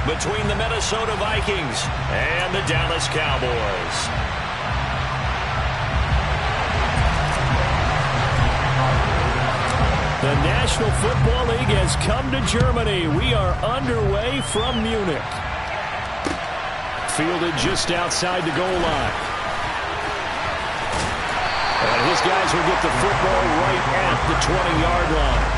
between the Minnesota Vikings and the Dallas Cowboys. The National Football League has come to Germany. We are underway from Munich. Fielded just outside the goal line. And his guys will get the football right at the 20-yard line.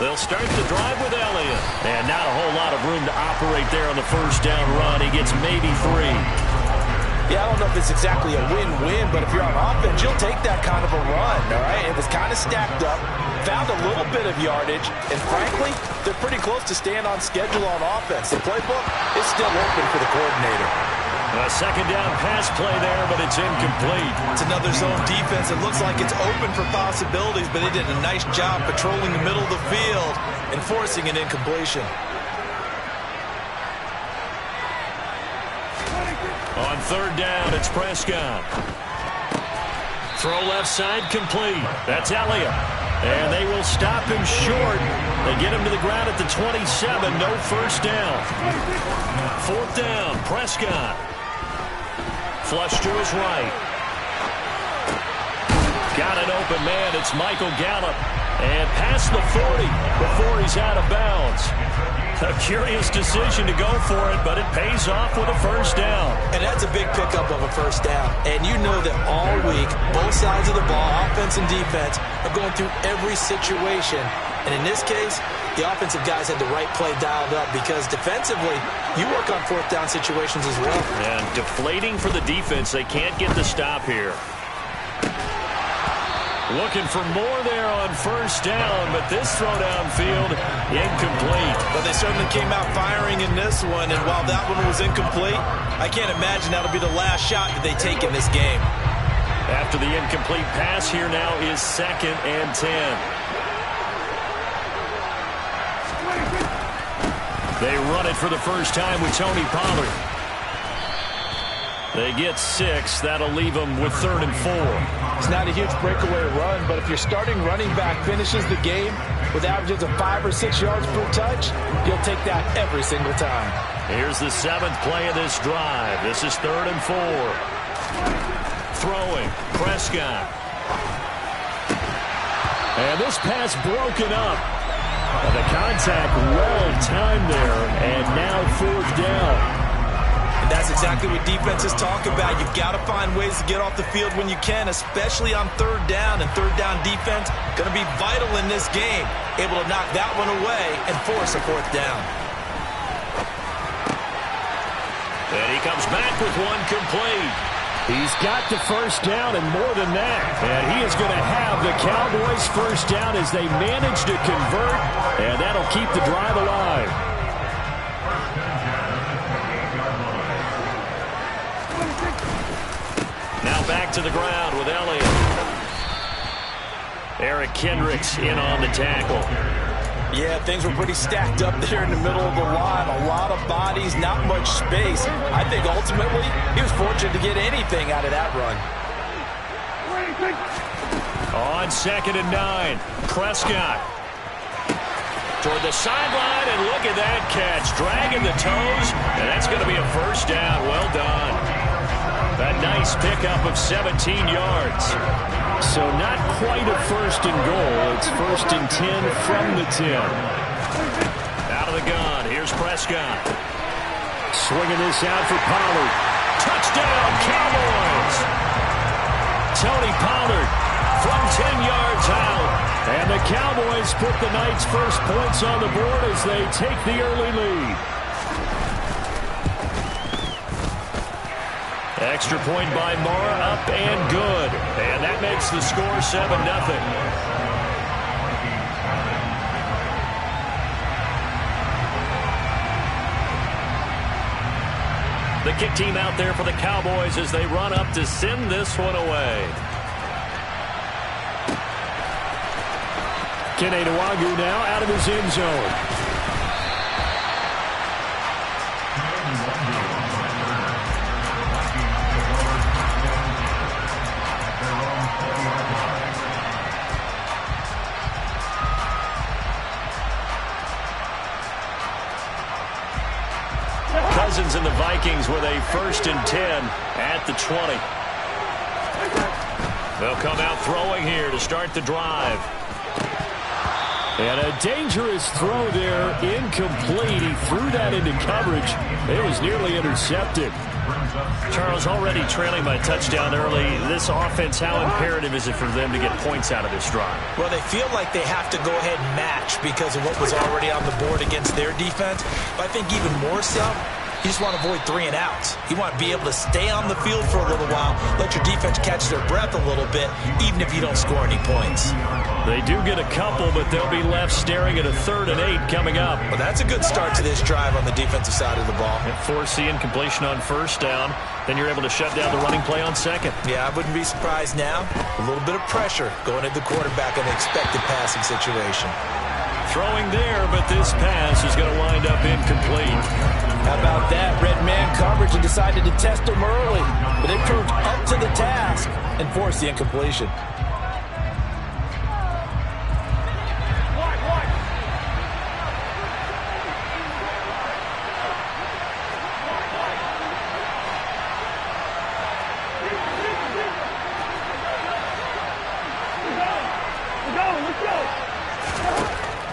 They'll start the drive with Elliott. And not a whole lot of room to operate there on the first down run. He gets maybe 3. Yeah, I don't know if it's exactly a win-win, but if you're on offense, you'll take that kind of a run, all right? It was kind of stacked up, found a little bit of yardage, and frankly, they're pretty close to staying on schedule on offense. The playbook is still open for the coordinator. A second down pass play there, but it's incomplete. It's another zone defense. It looks like it's open for possibilities, but they did a nice job patrolling the middle of the field and forcing an incompletion. On third down, it's Prescott. Throw left side complete. That's Elliott. And they will stop him short. They get him to the ground at the 27. No first down. Fourth down, Prescott. Flush to his right. Got an open man. It's Michael Gallup. And past the 40 before he's out of bounds. A curious decision to go for it, but it pays off with a first down. And that's a big pickup of a first down. And you know that all week, both sides of the ball, offense and defense, are going through every situation. And in this case, the offensive guys had the right play dialed up because defensively, you work on fourth down situations as well. And deflating for the defense. They can't get the stop here. Looking for more there on first down, but this throw downfield, incomplete. But they certainly came out firing in this one, and while that one was incomplete, I can't imagine that'll be the last shot that they take in this game. After the incomplete pass, here now is 2nd and 10. They run it for the first time with Tony Pollard. They get 6. That'll leave them with 3rd and 4. It's not a huge breakaway run, but if your starting running back finishes the game with averages of 5 or 6 yards per touch, you'll take that every single time. Here's the 7th play of this drive. This is 3rd and 4. Throwing, Prescott. And this pass broken up. The contact well timed there, and now 4th down. And that's exactly what defenses talk about. You've got to find ways to get off the field when you can, especially on 3rd down. And 3rd down defense going to be vital in this game. Able to knock that one away and force a 4th down. And he comes back with one complete. He's got the first down and more than that. And he is going to have the Cowboys' first down as they manage to convert. And that'll keep the drive alive. Now back to the ground with Elliott. Eric Kendricks in on the tackle. Yeah, things were pretty stacked up there in the middle of the line. A lot of bodies, not much space. I think ultimately he was fortunate to get anything out of that run. On 2nd and 9, Prescott. Toward the sideline, and look at that catch. Dragging the toes, and that's going to be a first down. Well done. A nice pickup of 17 yards. So not quite a 1st and goal. It's 1st and 10 from the 10. Out of the gun. Here's Prescott. Swinging this out for Pollard. Touchdown, Cowboys! Tony Pollard from 10 yards out. And the Cowboys put the Knights' first points on the board as they take the early lead. Extra point by Mara, up and good. And that makes the score 7-0. The kick team out there for the Cowboys as they run up to send this one away. Kene Nwagu now out of his end zone. Cousins and the Vikings with a 1st and 10 at the 20. They'll come out throwing here to start the drive. And a dangerous throw there, incomplete. He threw that into coverage. It was nearly intercepted. Charles, already trailing by touchdown early. This offense, how imperative is it for them to get points out of this drive? Well, they feel like they have to go ahead and match because of what was already on the board against their defense. But I think even more so, you just want to avoid 3 and outs. You want to be able to stay on the field for a little while, let your defense catch their breath a little bit, even if you don't score any points. They do get a couple, but they'll be left staring at a 3rd and 8 coming up. Well, that's a good start to this drive on the defensive side of the ball. And force the incompletion on 1st down. Then you're able to shut down the running play on 2nd. Yeah, I wouldn't be surprised now. A little bit of pressure going at the quarterback in the expected passing situation. Throwing there, but this pass is going to wind up incomplete. How about that? Red man coverage and decided to test him early. But they proved up to the task and forced the incompletion.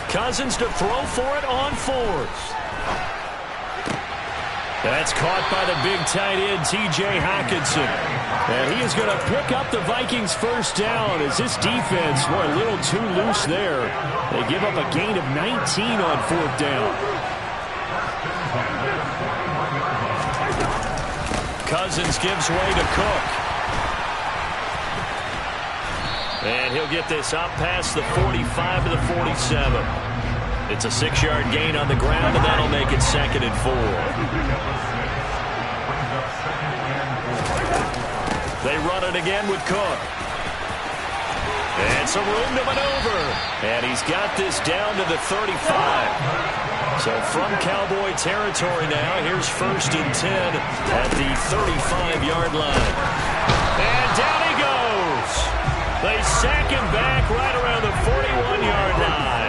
Cousins to throw for it on 4th. That's caught by the big tight end, T.J. Hockenson. And he is going to pick up the Vikings' 1st down as this defense were a little too loose there. They give up a gain of 19 on 4th down. Cousins gives way to Cook. And he'll get this up past the 45 to the 47. It's a 6-yard gain on the ground, and that'll make it 2nd and 4. They run it again with Cook. And some room to maneuver. And he's got this down to the 35. So from Cowboy territory now, here's 1st and 10 at the 35-yard line. And down he goes. They sack him back right around the 41-yard line.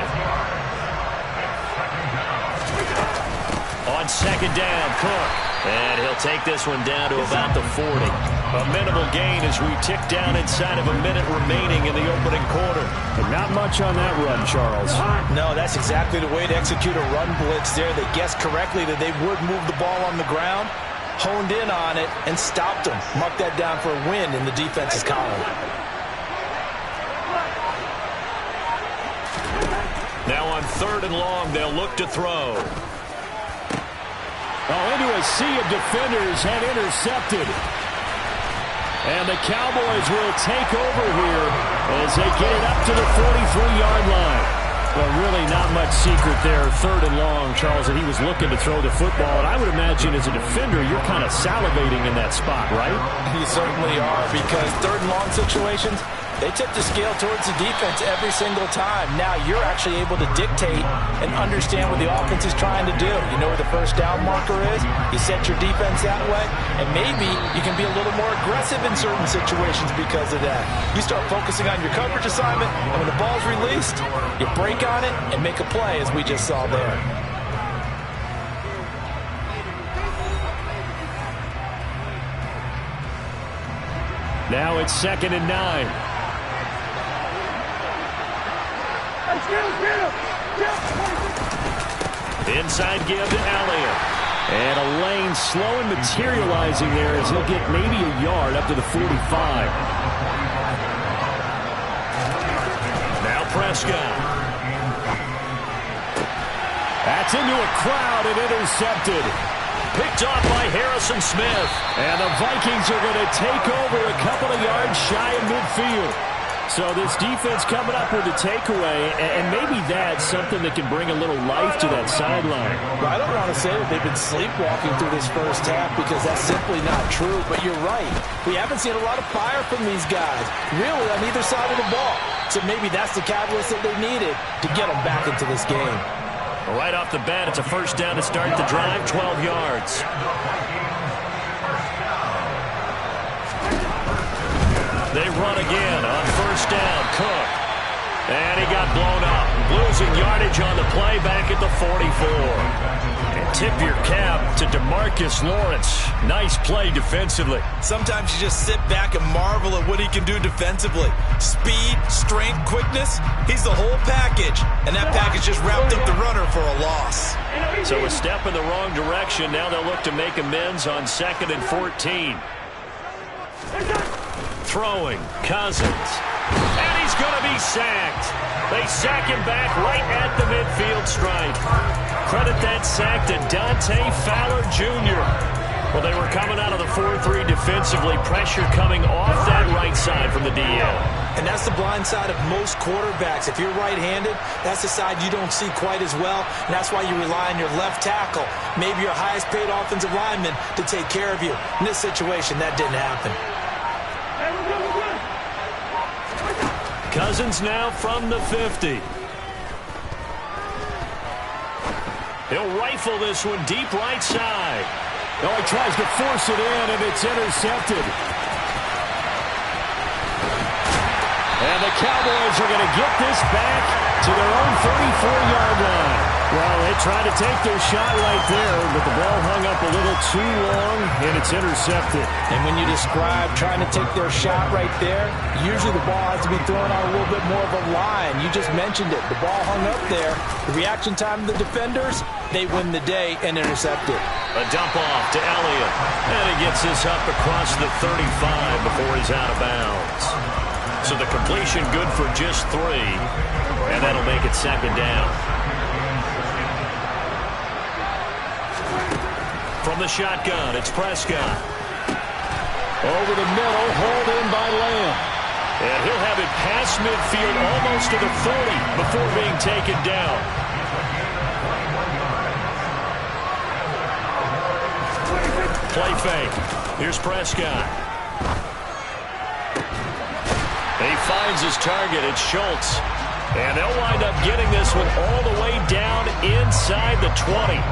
On 2nd down, Cook. And he'll take this one down to about the 40. A minimal gain as we tick down inside of a minute remaining in the opening quarter. But not much on that run, Charles. No, that's exactly the way to execute a run blitz there. They guessed correctly that they would move the ball on the ground, honed in on it, and stopped them. Mark that down for a win in the defense's column. Now on 3rd and long, they'll look to throw. Into a sea of defenders and intercepted. And the Cowboys will take over here as they get it up to the 43-yard line. Well, really not much secret there. 3rd and long, Charles, and he was looking to throw the football. And I would imagine as a defender, you're kind of salivating in that spot, right? You certainly are, because 3rd and long situations, they tip the scale towards the defense every single time. Now you're actually able to dictate and understand what the offense is trying to do. You know where the 1st down marker is. You set your defense that way, and maybe you can be a little more aggressive in certain situations because of that. You start focusing on your coverage assignment, and when the ball's released, you break on it and make a play, as we just saw there. Now it's 2nd and 9. Inside give to Elliott. And a lane slow and materializing there as he'll get maybe a yard up to the 45. Now Prescott. That's into a crowd and intercepted. Picked off by Harrison Smith. And the Vikings are going to take over a couple of yards shy of midfield. So this defense coming up with a takeaway, and maybe that's something that can bring a little life to that sideline. Well, I don't want to say that they've been sleepwalking through this first half because that's simply not true, but you're right. We haven't seen a lot of fire from these guys, really, on either side of the ball. So maybe that's the catalyst that they needed to get them back into this game. Right off the bat, it's a first down to start the drive, 12 yards. They run again on first down. Cook. And he got blown up. Losing yardage on the play back at the 44. And tip your cap to DeMarcus Lawrence. Nice play defensively. Sometimes you just sit back and marvel at what he can do defensively. Speed, strength, quickness. He's the whole package. And that package just wrapped up the runner for a loss. So a step in the wrong direction. Now they'll look to make amends on 2nd and 14. Throwing, Cousins. And he's going to be sacked. They sack him back right at the midfield stripe. Credit that sack to Dante Fowler Jr. Well, they were coming out of the 4-3 defensively. Pressure coming off that right side from the DL. And that's the blind side of most quarterbacks. If you're right-handed, that's the side you don't see quite as well. And that's why you rely on your left tackle, maybe your highest-paid offensive lineman, to take care of you. In this situation, that didn't happen. Cousins now from the 50. He'll rifle this one deep right side. Oh, he tries to force it in, and it's intercepted. And the Cowboys are going to get this back to their own 34-yard line. Well, they tried to take their shot right there, but the ball hung up a little too long, and it's intercepted. And when you describe trying to take their shot right there, usually the ball has to be thrown on a little bit more of a line. You just mentioned it. The ball hung up there. The reaction time of the defenders, they win the day and intercept it. A dump off to Elliott. And he gets this up across the 35 before he's out of bounds. So the completion good for just 3. And that'll make it 2nd down. From the shotgun, it's Prescott. Over the middle, hauled in by Lamb. And he'll have it past midfield almost to the 40 before being taken down. Play fake. Here's Prescott. He finds his target. It's Schultz. And they'll wind up getting this one all the way down inside the 20.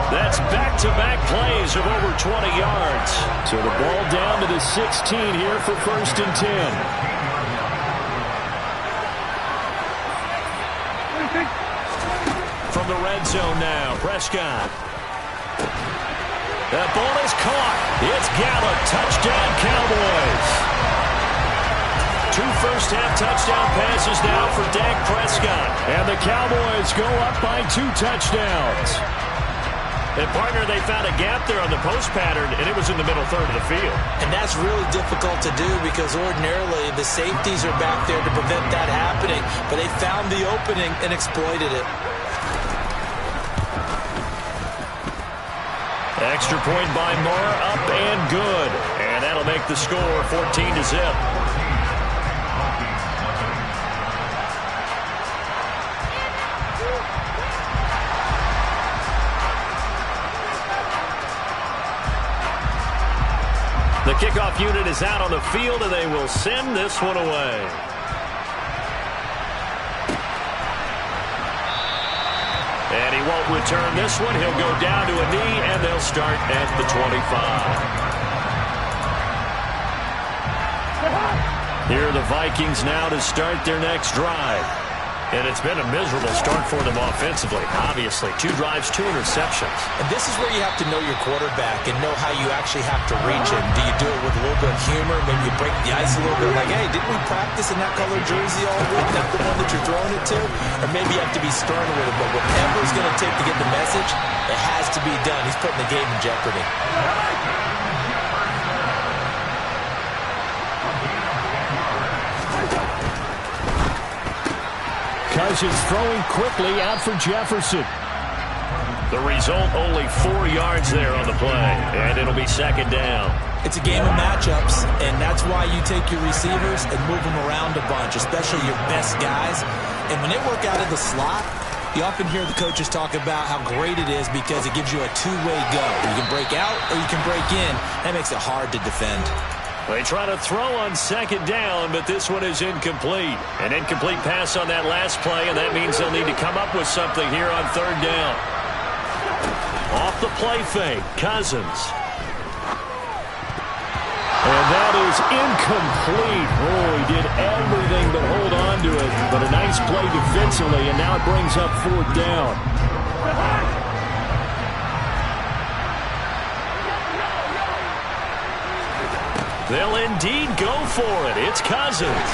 That's back-to-back plays of over 20 yards. So the ball down to the 16 here for 1st and 10. From the red zone now, Prescott. That ball is caught. It's Gallup. Touchdown, Cowboys. 2 first-half touchdown passes now for Dak Prescott. And the Cowboys go up by 2 touchdowns. And, partner, they found a gap there on the post pattern, and it was in the middle third of the field. And that's really difficult to do because ordinarily the safeties are back there to prevent that happening. But they found the opening and exploited it. Extra point by Moore, up and good. And that'll make the score 14-0. The kickoff unit is out on the field, and they will send this one away. And he won't return this one. He'll go down to a knee, and they'll start at the 25. Here are the Vikings now to start their next drive. And it's been a miserable start for them offensively. Obviously, 2 drives, 2 interceptions. And this is where you have to know your quarterback and know how you actually have to reach him. Do you do it with a little bit of humor? Maybe you break the ice a little bit like, hey, didn't we practice in that color jersey all week? That's the one that you're throwing it to? Or maybe you have to be stern with it. But whatever it's going to take to get the message, it has to be done. He's putting the game in jeopardy. Cousins throwing quickly out for Jefferson. The result, only 4 yards there on the play, and it'll be second down. It's a game of matchups, and that's why you take your receivers and move them around a bunch, especially your best guys. And when they work out of the slot, you often hear the coaches talk about how great it is because it gives you a two-way go. You can break out or you can break in. That makes it hard to defend. They try to throw on second down, but this one is incomplete. An incomplete pass on that last play, and that means they'll need to come up with something here on third down. Off the play fake, Cousins. And that is incomplete. Oh, he did everything but hold on to it. But a nice play defensively, and now it brings up fourth down. They'll indeed go for it. It's Cousins.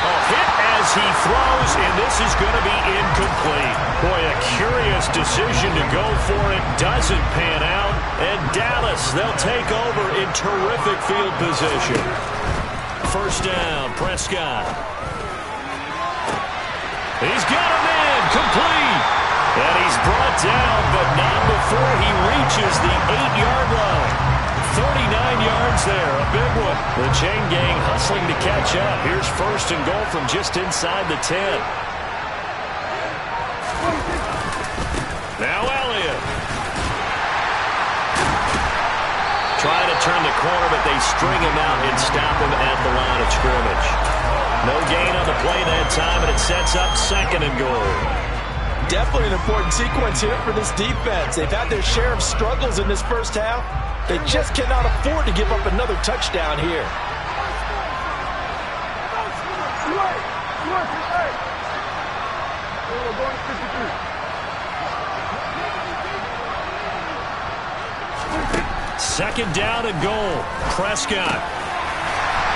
A hit as he throws, and this is going to be incomplete. Boy, a curious decision to go for it. Doesn't pan out. And Dallas, they'll take over in terrific field position. First down, Prescott. He's got a man, complete. And he's brought down, but not before he reaches the 8-yard line. 39 yards there, a big one. The chain gang hustling to catch up. Here's first and goal from just inside the 10. Now Elliott. Trying to turn the corner, but they string him out and stop him at the line of scrimmage. No gain on the play that time, and it sets up second and goal. Definitely an important sequence here for this defense. They've had their share of struggles in this first half. They just cannot afford to give up another touchdown here. Second down and goal. Prescott.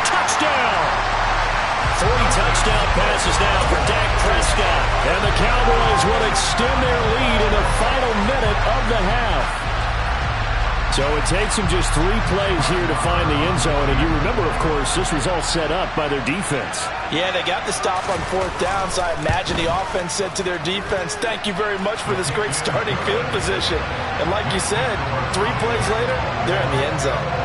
Touchdown! 3 touchdown passes now for Dak Prescott. And the Cowboys will extend their lead in the final minute of the half. So it takes them just 3 plays here to find the end zone. And you remember, of course, this was all set up by their defense. Yeah, they got the stop on fourth down, so I imagine the offense said to their defense, thank you very much for this great starting field position. And like you said, 3 plays later, they're in the end zone.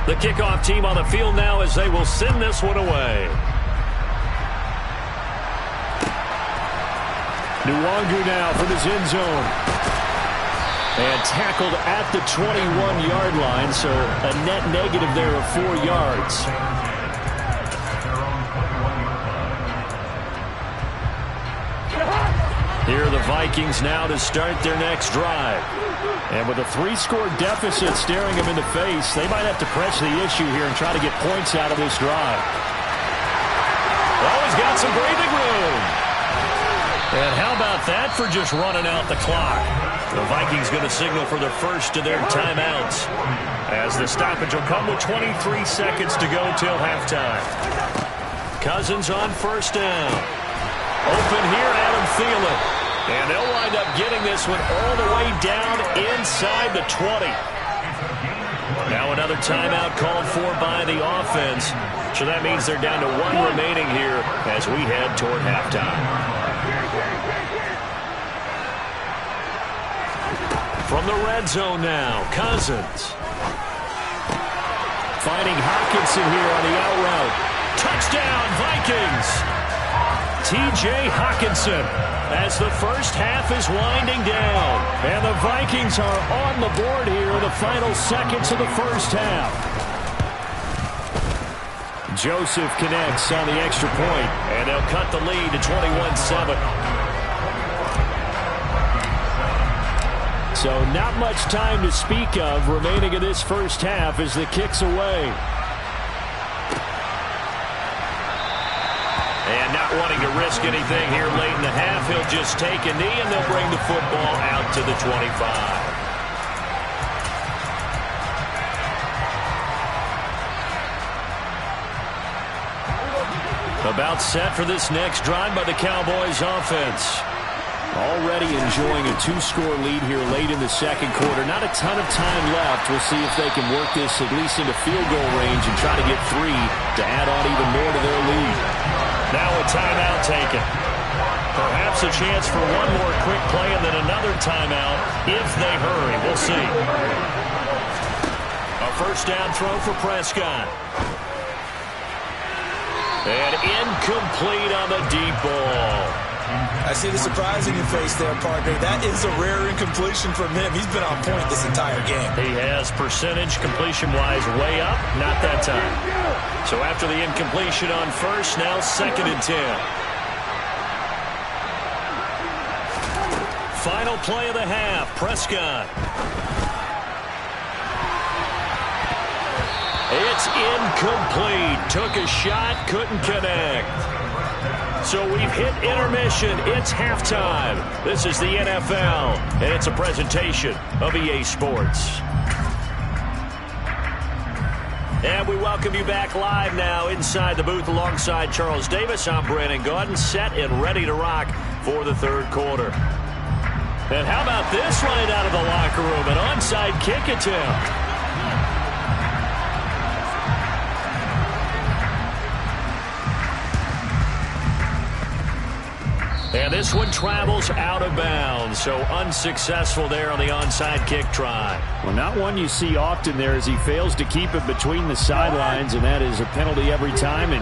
The kickoff team on the field now as they will send this one away. Nwangu now for this end zone. And tackled at the 21-yard line, so a net negative there of 4 yards. Here are the Vikings now to start their next drive. And with a 3-score deficit staring them in the face, they might have to press the issue here and try to get points out of this drive. Oh, he's got some breathing room. And how about that for just running out the clock? The Vikings going to signal for their first of their timeouts, as the stoppage will come with 23 seconds to go till halftime. Cousins on first down. Open here, Adam Thielen. And they'll wind up getting this one all the way down inside the 20. Now another timeout called for by the offense. So that means they're down to 1 remaining here as we head toward halftime. From the red zone now, Cousins. Finding Hockenson here on the out route. Touchdown, Vikings! T.J. Hockenson, as the first half is winding down. And the Vikings are on the board here in the final seconds of the first half. Joseph connects on the extra point, and they'll cut the lead to 21-7. So not much time to speak of remaining in this first half as the kick's away. And not wanting to risk anything here late in the half, he'll just take a knee, and they'll bring the football out to the 25. About set for this next drive by the Cowboys offense. Already enjoying a two-score lead here late in the second quarter. Not a ton of time left. We'll see if they can work this at least into field goal range and try to get 3 to add on even more to their lead. Now a timeout taken. Perhaps a chance for one more quick play and then another timeout if they hurry. We'll see. A first down throw for Prescott. And incomplete on the deep ball. I see the surprise in your face there, partner. That is a rare incompletion from him. He's been on point this entire game. He has percentage completion-wise way up. Not that time. So after the incompletion on first, now 2nd and 10. Final play of the half. Prescott. It's incomplete. Took a shot, couldn't connect. So we've hit intermission. It's halftime. This is the NFL, and it's a presentation of EA Sports. And we welcome you back live now inside the booth alongside Charles Davis. I'm Brandon Gaudin, set and ready to rock for the third quarter. And how about this right out of the locker room? An onside kick attempt. And this one travels out of bounds, so unsuccessful there on the onside kick try. Well, not one you see often there as he fails to keep it between the sidelines, and that is a penalty every time and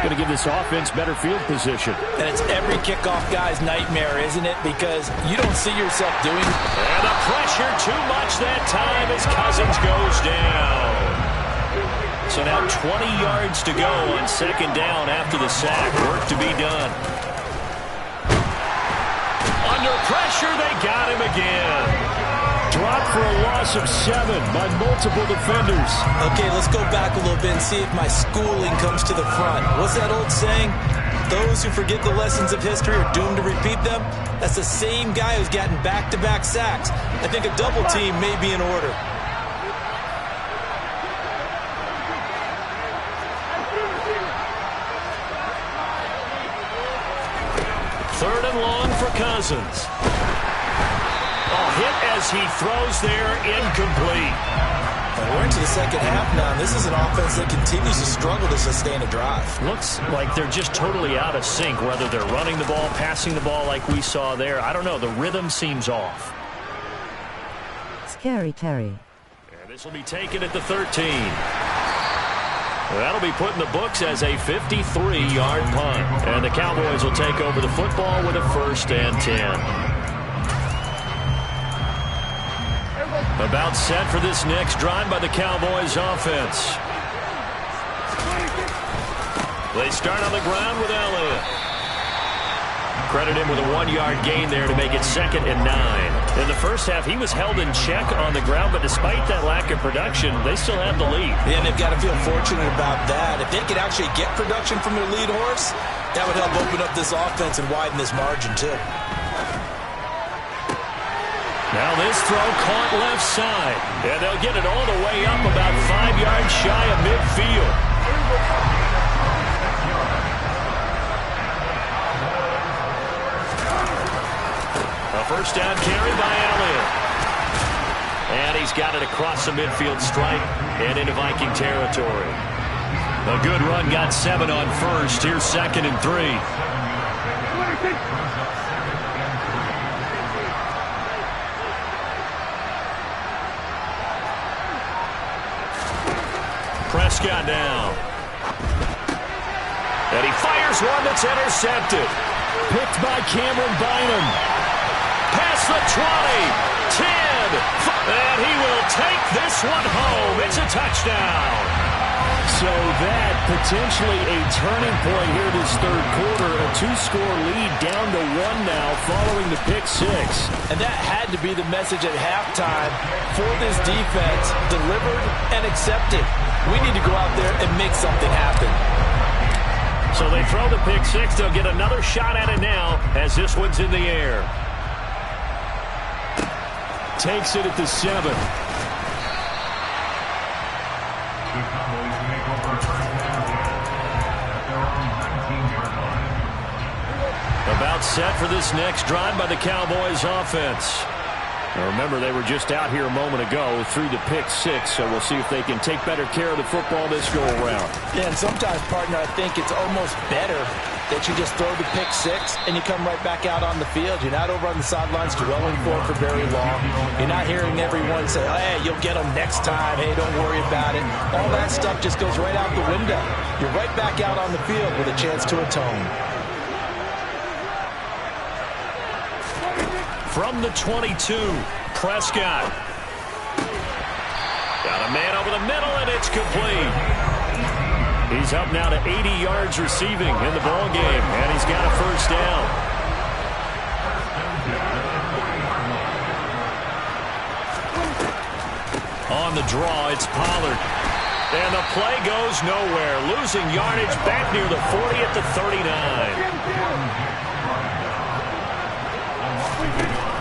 going to give this offense better field position. And it's every kickoff guy's nightmare, isn't it? Because you don't see yourself doing it. And the pressure too much that time as Cousins goes down. So now 20 yards to go on 2nd down after the sack. Work to be done. Under pressure, they got him again. Dropped for a loss of 7 by multiple defenders. Okay, let's go back a little bit and see if my schooling comes to the front. What's that old saying? Those who forget the lessons of history are doomed to repeat them. That's the same guy who's gotten back-to-back sacks. I think a double team may be in order. Third and long for Cousins. A hit as he throws there, incomplete. We're into the second half now. This is an offense that continues to struggle to sustain a drive. Looks like they're just totally out of sync, whether they're running the ball, passing the ball like we saw there. I don't know. The rhythm seems off. Scary Terry. And this will be taken at the 13. That'll be put in the books as a 53-yard punt. And the Cowboys will take over the football with a 1st and 10. About set for this next drive by the Cowboys offense. They start on the ground with Elliott. Credit him with a 1-yard gain there to make it 2nd and 9. In the first half, he was held in check on the ground, but despite that lack of production, they still have the lead. Yeah, and they've got to feel fortunate about that. If they could actually get production from their lead horse, that would help open up this offense and widen this margin, too. Now this throw caught left side. And they'll get it all the way up about 5 yards shy of midfield. A first down carry by Elliott. And he's got it across the midfield stripe and into Viking territory. A good run got 7 on first. Here's 2nd and 3. Prescott down. And he fires one that's intercepted. Picked by Cameron Bynum. Past the 20, 10, and he will take this one home. It's a touchdown. So that potentially a turning point here this third quarter. A 2-score lead down to 1 now following the pick 6. And that had to be the message at halftime for this defense. Delivered and accepted. We need to go out there and make something happen. So they throw the pick 6. They'll get another shot at it now as this one's in the air. Takes it at the 7. About set for this next drive by the Cowboys offense. Now remember, they were just out here a moment ago through the pick six, so we'll see if they can take better care of the football this go-around. Yeah, and sometimes, partner, I think it's almost better that you just throw the pick six and you come right back out on the field. You're not over on the sidelines dwelling for very long. You're not hearing everyone say, hey, you'll get them next time. Hey, don't worry about it. All that stuff just goes right out the window. You're right back out on the field with a chance to atone. From the 22, Prescott. Got a man over the middle, and it's complete. He's up now to 80 yards receiving in the ball game, and he's got a first down. On the draw, it's Pollard. And the play goes nowhere. Losing yardage back near the 40 at the 39.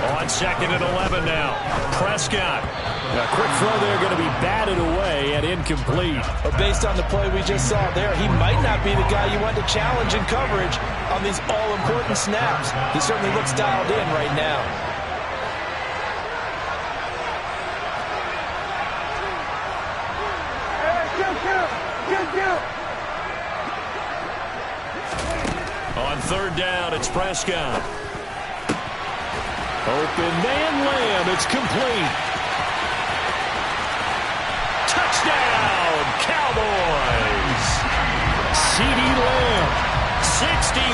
On second and 11 now. Prescott. A quick throw there going to be batted away and incomplete. But based on the play we just saw there, he might not be the guy you want to challenge in coverage on these all-important snaps. He certainly looks dialed in right now. On third down, it's Prescott. Open man Lamb. It's complete. Touchdown, Cowboys. CeeDee Lamb, 61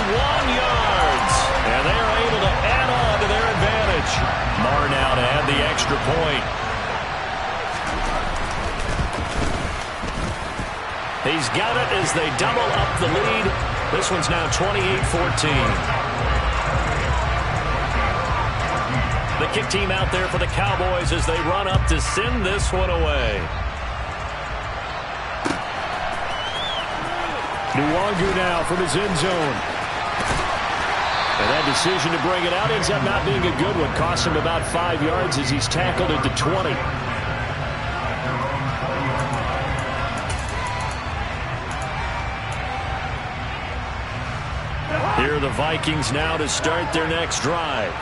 yards. And they're able to add on to their advantage. Marr now to add the extra point. He's got it as they double up the lead. This one's now 28-14. The kick team out there for the Cowboys as they run up to send this one away. Nwangu now from his end zone. And that decision to bring it out ends up not being a good one. Costs him about 5 yards as he's tackled at the 20. Here are the Vikings now to start their next drive.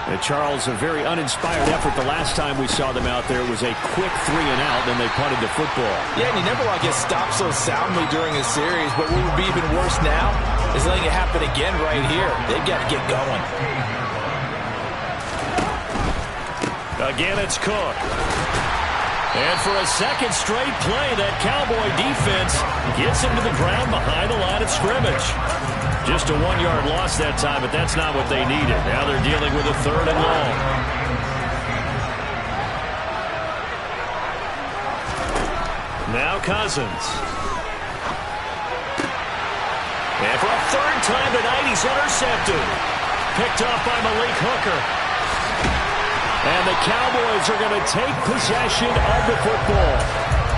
And Charles, a very uninspired effort the last time we saw them out there was a quick 3 and out, then they punted the football. Yeah, and you never want to get stopped so soundly during a series, but what would be even worse now is letting it happen again right here. They've got to get going. Again, it's Cook. And for a second straight play, that Cowboy defense gets him to the ground behind the line of scrimmage. Just a 1-yard loss that time, but that's not what they needed. Now they're dealing with a third and long. Now Cousins. And for a third time tonight, he's intercepted. Picked off by Malik Hooker. And the Cowboys are going to take possession of the football.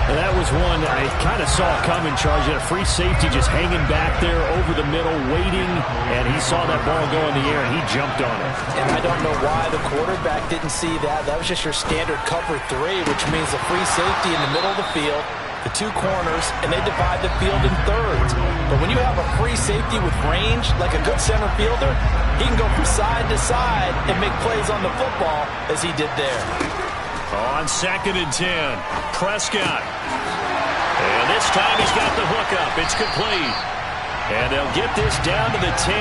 And that was one I kind of saw coming, Charles. You had a free safety just hanging back there over the middle, waiting, and he saw that ball go in the air, and he jumped on it. And I don't know why the quarterback didn't see that. That was just your standard cover 3, which means a free safety in the middle of the field, the 2 corners, and they divide the field in thirds. But when you have a free safety with range, like a good center fielder, he can go from side to side and make plays on the football as he did there. On second and 10, Prescott. And this time he's got the hookup. It's complete. And they'll get this down to the 10.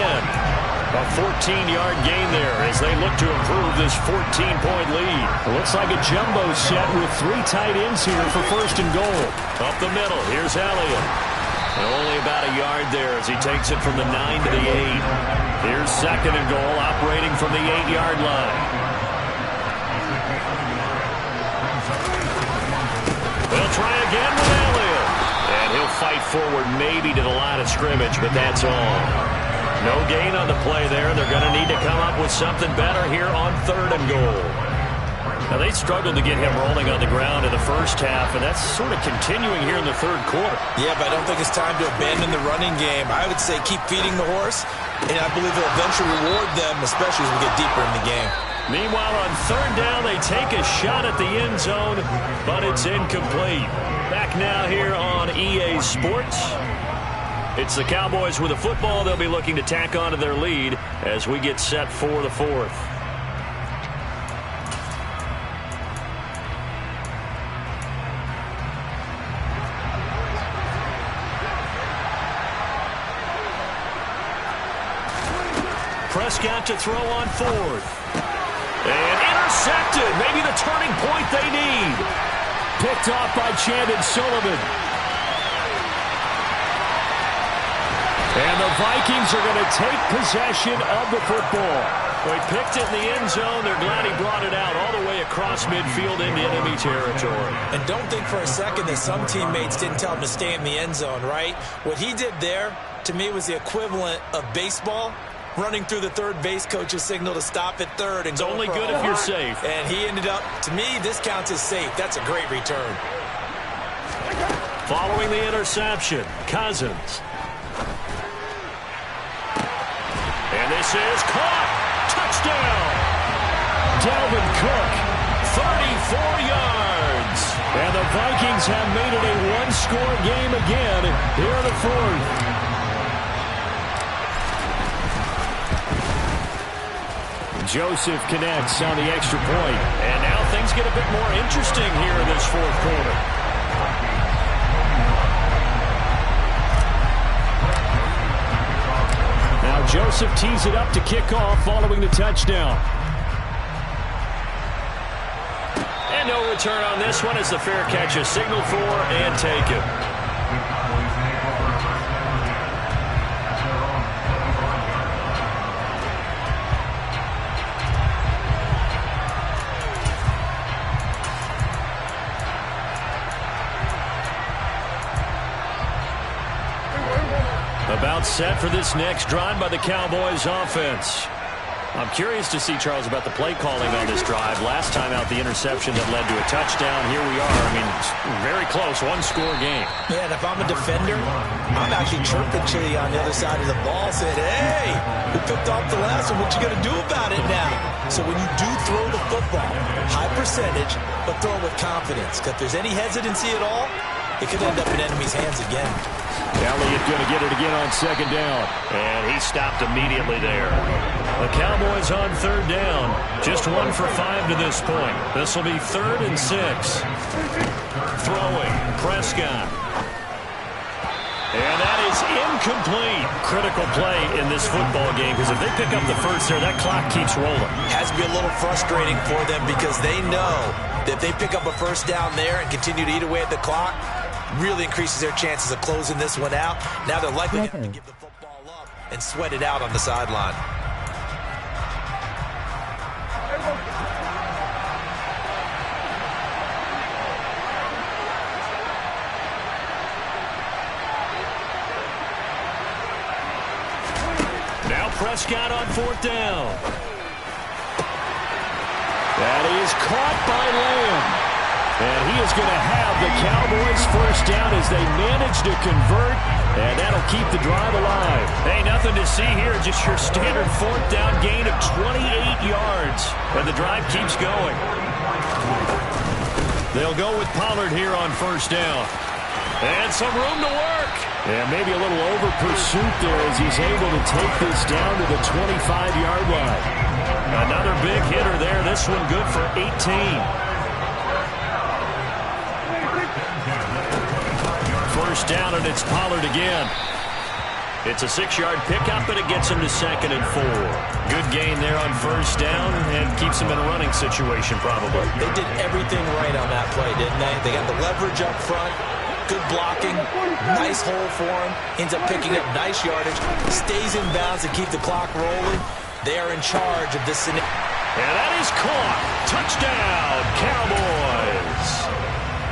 A 14-yard gain there as they look to improve this 14-point lead. It looks like a jumbo set with 3 tight ends here for first and goal. Up the middle, here's Elliott. And only about a yard there as he takes it from the 9 to the 8. Here's second and goal, operating from the 8-yard line. They'll try again with Elliott. And he'll fight forward maybe to the line of scrimmage, but that's all. No gain on the play there. They're going to need to come up with something better here on third and goal. Now, they struggled to get him rolling on the ground in the first half, and that's sort of continuing here in the third quarter. Yeah, but I don't think it's time to abandon the running game. I would say keep feeding the horse, and I believe it'll eventually reward them, especially as we get deeper in the game. Meanwhile, on third down, they take a shot at the end zone, but it's incomplete. Back now here on EA Sports. It's the Cowboys with the football. They'll be looking to tack onto their lead as we get set for the fourth. Prescott to throw on fourth. And intercepted. Maybe the turning point they need. Picked off by Chandon Sullivan. And the Vikings are going to take possession of the football. Well, he picked it in the end zone. They're glad he brought it out all the way across midfield into enemy territory. And don't think for a second that some teammates didn't tell him to stay in the end zone, right? What he did there, to me, was the equivalent of baseball. Running through the third base coach's signal to stop at third. And it's only good if you're safe. And he ended up, to me, this counts as safe. That's a great return. Following the interception, Cousins. And this is caught. Touchdown. Dalvin Cook. 34 yards. And the Vikings have made it a one-score game again here in the fourth. Joseph connects on the extra point. And now things get a bit more interesting here in this fourth quarter. Now Joseph tees it up to kick off following the touchdown. And no return on this one as the fair catch is signaled for and taken. About set for this next drive by the Cowboys offense. I'm curious to see, Charles, about the play calling on this drive. Last time out, the interception that led to a touchdown. Here we are. I mean, it's very close, one-score game. Yeah, and if I'm a defender, I'm actually chirping Chili on the other side of the ball, saying, hey, we picked off the last one. What you going to do about it now? So when you do throw the football, high percentage, but throw it with confidence. Because if there's any hesitancy at all, it could end up in enemy's hands again. Elliott going to get it again on second down. And he stopped immediately there. The Cowboys on third down. Just 1 for 5 to this point. This will be 3rd and 6. Throwing. Prescott. And that is incomplete. Critical play in this football game because if they pick up the first there, that clock keeps rolling. Has to be a little frustrating for them because they know that if they pick up a first down there and continue to eat away at the clock, really increases their chances of closing this one out. Now they're likely going to have to give the football up and sweat it out on the sideline. Now Prescott on 4th down. That is caught by Lamb. And he is going to have the Cowboys first down as they manage to convert, and that'll keep the drive alive. Hey, nothing to see here, just your standard 4th down gain of 28 yards. And the drive keeps going. They'll go with Pollard here on 1st down. And some room to work. And maybe a little over pursuit there as he's able to take this down to the 25-yard line. Another big hitter there. This one good for 18. First down, and it's Pollard again. It's a 6-yard pickup, and it gets him to 2nd and 4. Good gain there on 1st down and keeps him in a running situation probably. They did everything right on that play, didn't they? They got the leverage up front, good blocking, nice hole for him, ends up picking up nice yardage, stays in bounds to keep the clock rolling. They are in charge of this scenario. And that is caught. Touchdown, Cowboys.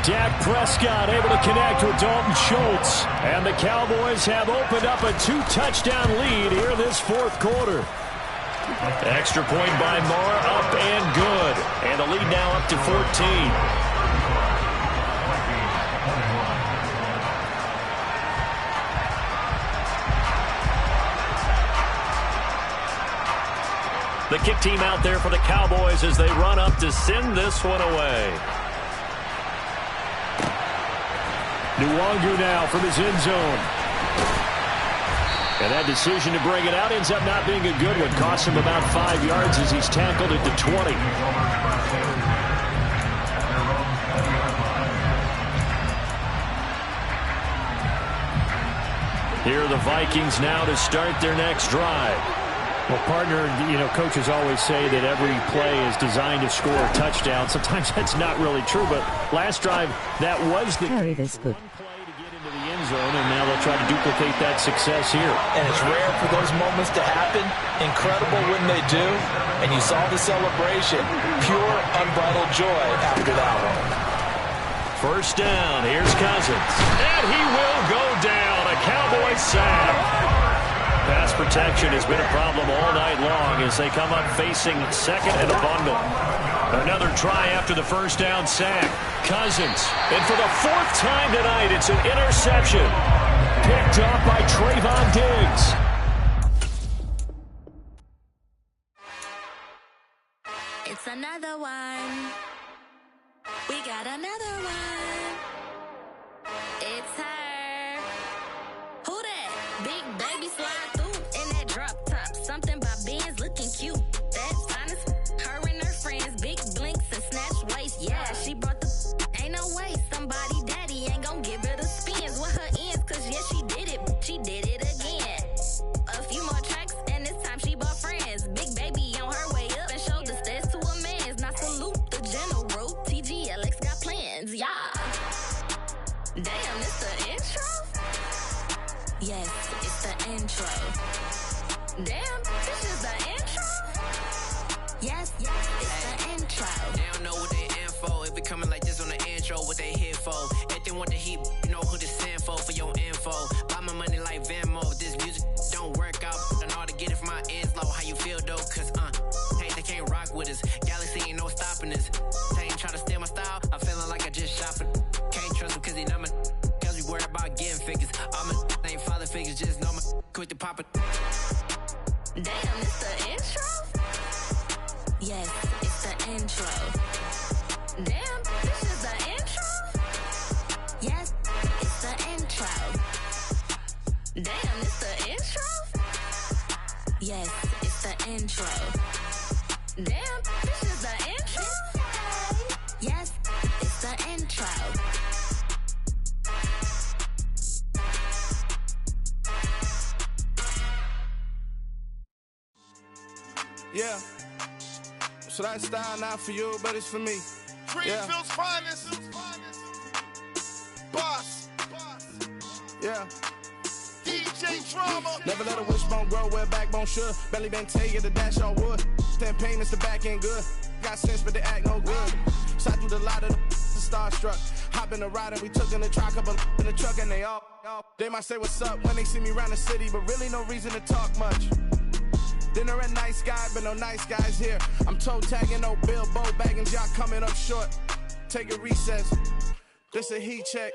Dak Prescott able to connect with Dalton Schultz. And the Cowboys have opened up a 2-touchdown lead here this fourth quarter. Extra point by Moore, up and good. And the lead now up to 14. The kick team out there for the Cowboys as they run up to send this one away. Nwangu now from his end zone. And that decision to bring it out ends up not being a good one. Costs him about 5 yards as he's tackled at the 20. Here are the Vikings now to start their next drive. Well, partner, coaches always say that every play is designed to score a touchdown. Sometimes that's not really true, but last drive, that was the carry this good one play to get into the end zone, and now they'll try to duplicate that success here. And it's rare for those moments to happen. Incredible when they do. And you saw the celebration. Pure, unbridled joy after that one. First down, here's Cousins. And he will go down. A Cowboy sack. Pass protection has been a problem all night long as they come up facing second and a bundle. Another try after the first down sack. Cousins. And for the fourth time tonight, it's an interception. Picked up by Trayvon Diggs. It's another one. We got another one. It's her. Who that? Big baby slide through in that drop top. Something by Benz looking cute. That's honest. Her and her friends, big blinks and snatch waist. Yeah, she brought the ain't no way. Somebody daddy ain't gon' give her the spins with her ends. Cause yeah, she did it. She did it again. A few more tracks and this time she bought friends. Big baby on her way up and showed the stairs to a man's. Now salute the general. TGLX got plans, yeah. Damn, it's the intro? Yes, it's the intro. Damn, this is the intro? Yes, it's the intro. They don't know what they in for. If it coming like this on the intro, what they here for? If they want the heat, you know who to send for your info. Buy my money like Venmo. If this music don't work out, I know how to get it from my ends low. How you feel though? Cause hey, they can't rock with us. Galaxy ain't no stopping us. They ain't try to steal my style. I'm feeling like I just shot for. Can't trust them cause they not my. Cause we worried about getting figures. All my ain't father figures, just know my quick to pop it. Damn, it's the intro? Yes, it's the intro. Damn, this is the intro? Yes, it's the intro. Damn, it's the intro? Yes, it's the intro. Damn, this is the intro? Yes, it's the intro. Yeah. So that style not for you, but it's for me. Greenfield's finest. Boss. Yeah. DJ Drama. Never let a wishbone grow where a backbone should. Belly been take it, the dash all wood. 10 payments, the back end good. Got sense, but they act no good. Shot through the lot of the starstruck. Hop in the ride and we took in the truck, couple in the truck, and they might say what's up when they see me around the city, but really no reason to talk much. Dinner a nice guy, but no nice guys here. I'm toe tagging, no Bilbo Baggins, y'all coming up short. Take a recess. This a heat check.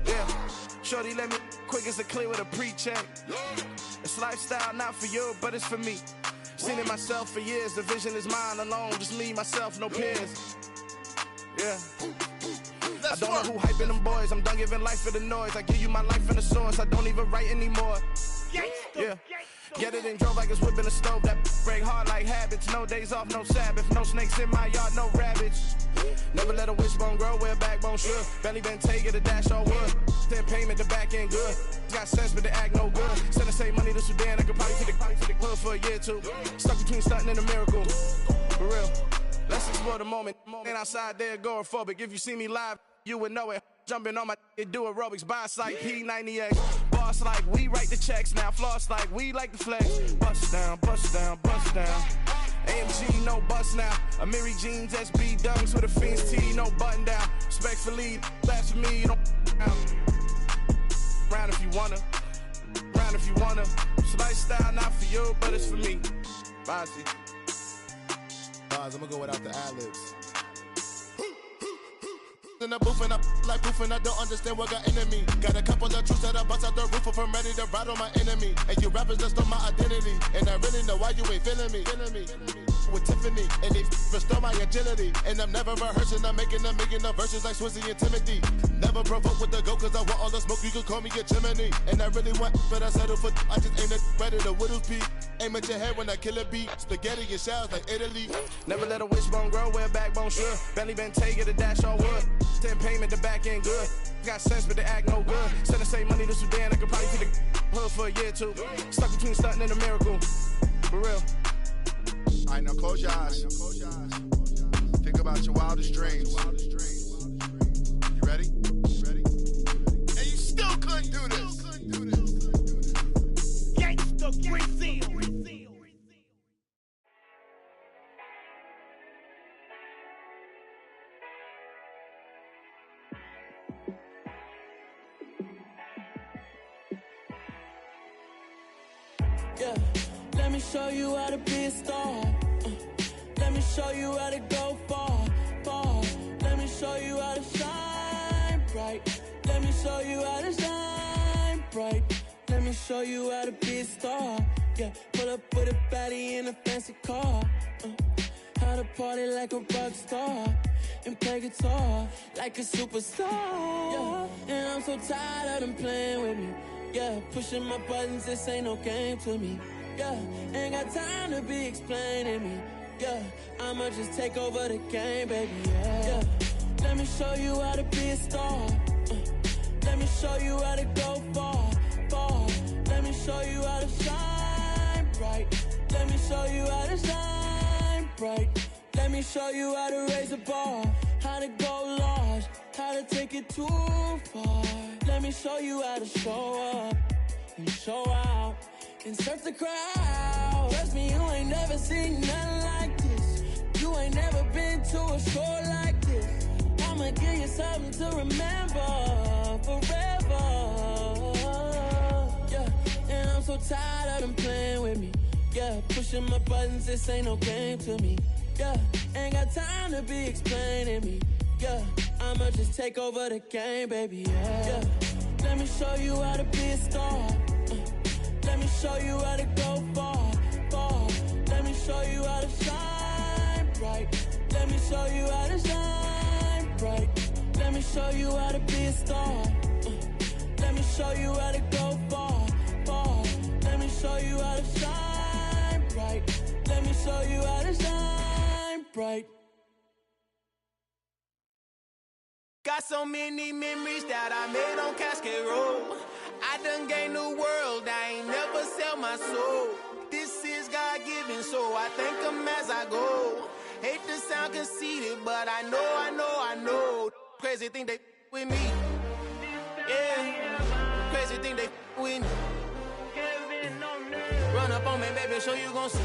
Yeah. Shorty let me quick as a clear with a pre-check. It's lifestyle not for you, but it's for me. Seen it myself for years. The vision is mine alone. Just me, myself, no peers. Yeah. I don't know who hyping them boys. I'm done giving life for the noise. I give you my life in the source. I don't even write anymore. Yeah. Get it and drove like it's whipping a stove. That break hard like habits. No days off, no Sabbath. No snakes in my yard, no rabbits. Never let a wishbone grow where a backbone should. Belly been take it, a dash all wood. 10 payment, the back end good. Got sense, but they act no good. Send the same money to Sudan. I could probably take the hood for a year or two. Stuck between stunting and a miracle. For real. Let's explore the moment. Ain't outside there agoraphobic. If you see me live, you would know it. Jumping on my do aerobics, buy site P90X. Boss like we write the checks now. Floss like we like the flex. Bust down, bust down, bust down. AMG, no bust now. Amiri jeans, SB dunks with a Fiends T, no button down. Respectfully, that's for me, you don't round if you wanna. Round if you wanna. So lifestyle not for you, but it's for me. Bossy. I'm gonna go without the ad-libs. in the booth and I like proof and I don't understand what got into me. Got a couple of truths that I bust out the roof if I'm ready to ride on my enemy. And you rappers just stole my identity, and I really know why you ain't feeling me. With Tiffany, and they restore my agility. And I'm never rehearsing, I'm making a million of verses like Swizzy and Timothy. Never provoke with the go, cause I want all the smoke, you can call me a chimney. And I really want, but I settle for, I just aim it ready to Whittles Peak. Aim at your head when I kill a beat. Spaghetti and shells like Italy. Never let a wishbone grow where a backbone should. Madden22 get a dash all wood. 10 payment, the back end good. Got sense, but they act no good. Said I save money to Sudan, I could probably feed the hood for a year or two. Stuck between stunting and a miracle. For real. All right, now close your eyes. Think about your wildest dreams. You ready? And you still couldn't do this. Gangsta Brazil. Yeah, let me show you how to be a star. Let me show you how to go far, far. Let me show you how to shine bright. Let me show you how to shine bright. Let me show you how to be a star. Yeah, pull up with a baddie in a fancy car. How to party like a rock star and play guitar like a superstar. Yeah, and I'm so tired of them playing with me. Yeah, pushing my buttons, this ain't no game to me. Yeah, ain't got time to be explaining me. Yeah, I'ma just take over the game, baby. Yeah, let me show you how to be a star. Let me show you how to go far, far. Let me show you how to shine bright. Let me show you how to shine bright. Let me show you how to raise a bar, how to go large, how to take it too far. Let me show you how to show up and show out and surf the crowd. Trust me, you ain't never seen nothing like this. You ain't never been to a show like this. I'ma give you something to remember forever. Yeah, and I'm so tired of them playing with me. Yeah, pushing my buttons, this ain't no game to me. Yeah, ain't got time to be explaining me. Yeah, I'ma just take over the game, baby. Yeah, let me show you how to be a star. Let me show you how to go far, far. Let me show you how to shine bright. Let me show you how to shine bright. Let me show you how to be a star. Let me show you how to go far, far. Let me show you how to shine bright. Let me show you how to shine bright. Got so many memories that I made on Cascade Road. I done gained the world, I ain't never sell my soul. This is God-given, so I thank him as I go. Hate to sound conceited, but I know. Crazy thing they with me. Yeah, crazy thing they with me. Run up on me, baby, show you gon' see.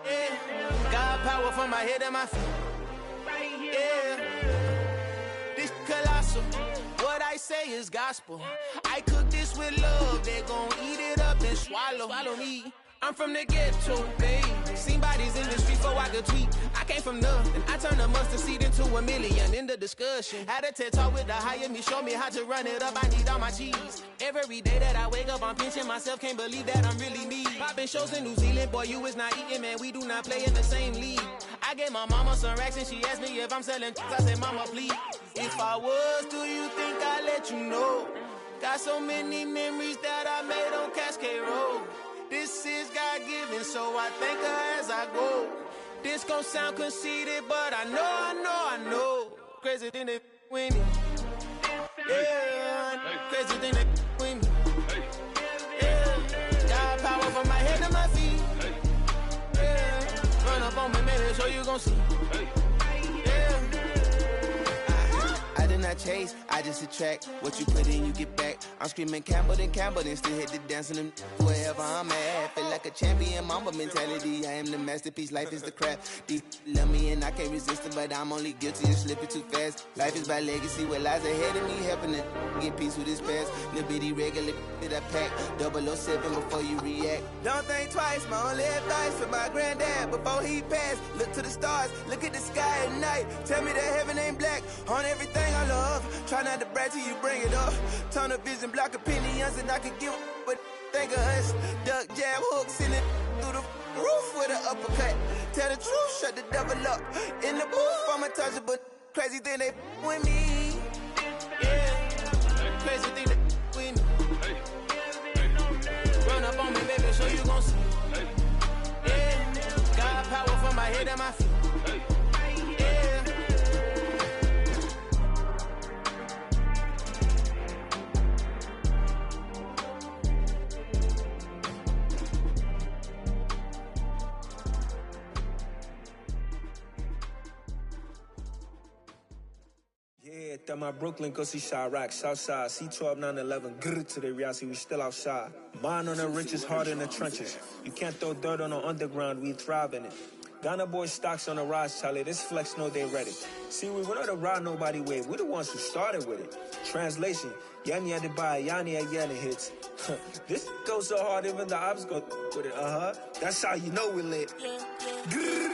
Yeah, God power from my head and my feet. Yeah, this colossal. What I say is gospel. I cook this with love. They gon' eat it up and swallow me. I'm from the ghetto, babe. Seen bodies in the street before I could tweet. I came from nothing. I turned a mustard seed into a million. In the discussion, had a TED talk with the higher me. Show me how to run it up. I need all my cheese. Every day that I wake up, I'm pinching myself. Can't believe that I'm really me. Popping shows in New Zealand, boy, you is not eating, man. We do not play in the same league. I gave my mama some racks and she asked me if I'm selling. I said, mama, please. If I was, do you think I'd let you know? Got so many memories that I made on Cascade Road. This is God-given, so I thank her as I go. This gon' sound conceited, but I know. Crazy thing they with me. Yeah, crazy thing they with me. Yeah, got power from my head to my feet. Yeah, run up on me, baby, so you gon' see. Yeah. I did not chase, I just attract. What you put in, you get back. I'm screaming Campbell, then still hit the dancing and wherever I'm at. Feel like a champion, mamba mentality. I am the masterpiece, life is the craft. Deep love me and I can't resist it, but I'm only guilty of slipping too fast. Life is by legacy, what lies ahead of me, helping to get peace with his past. Little bitty regular that I pack, 007 before you react. Don't think twice, my only advice for my granddad before he passed. Look to the stars, look at the sky at night. Tell me that heaven ain't black on everything I love. Try not to brag till you bring it up. Tunnel vision, block opinions, and I can give but think of us. Duck, jab, hooks in it through the roof with an uppercut. Tell the truth, shut the devil up. In the booth, I'm untouchable. Crazy thing they with me. Yeah, crazy thing they with me. Run up on me, baby, so you gon' see. Yeah, got power from my head and my feet. Yeah, that my Brooklyn, go see Chirac, Southside, C12, 911, grrr to the reality, we still outside. Mine on the richest, hard in the trenches. You can't throw dirt on the underground, we thrive in it. Ghana boys stocks on the rise, Charlie, this flex know they ready. See, we're not a ride nobody wave, we're the ones who started with it. Translation, Yanni had to buy, Yanni had Yanni hits. This goes so hard, even the ops go with it, That's how you know we lit. Grrr.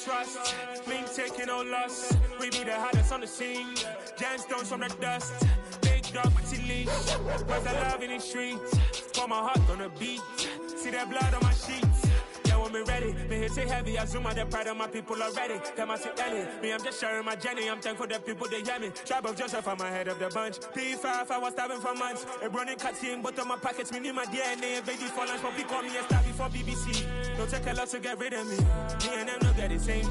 Trust, me taking no loss. We be the hottest on the scene. Gemstones from the dust. Big dog with the leash. Where's the love in the streets? For my heart gonna beat. See that blood on my sheets. Yeah, when me ready, me hit it heavy. I zoom out the pride of my people already. Them I see Ellie. Me, I'm just sharing my journey. I'm thankful the people they hear me. Tribe of Joseph, I'm ahead of the bunch. P5, I was starving for months. A running cut in both of my pockets. Me need my DNA and baby for lunch. But people call me a star before BBC. Don't take a lot to get rid of me. Me and them don't get the same.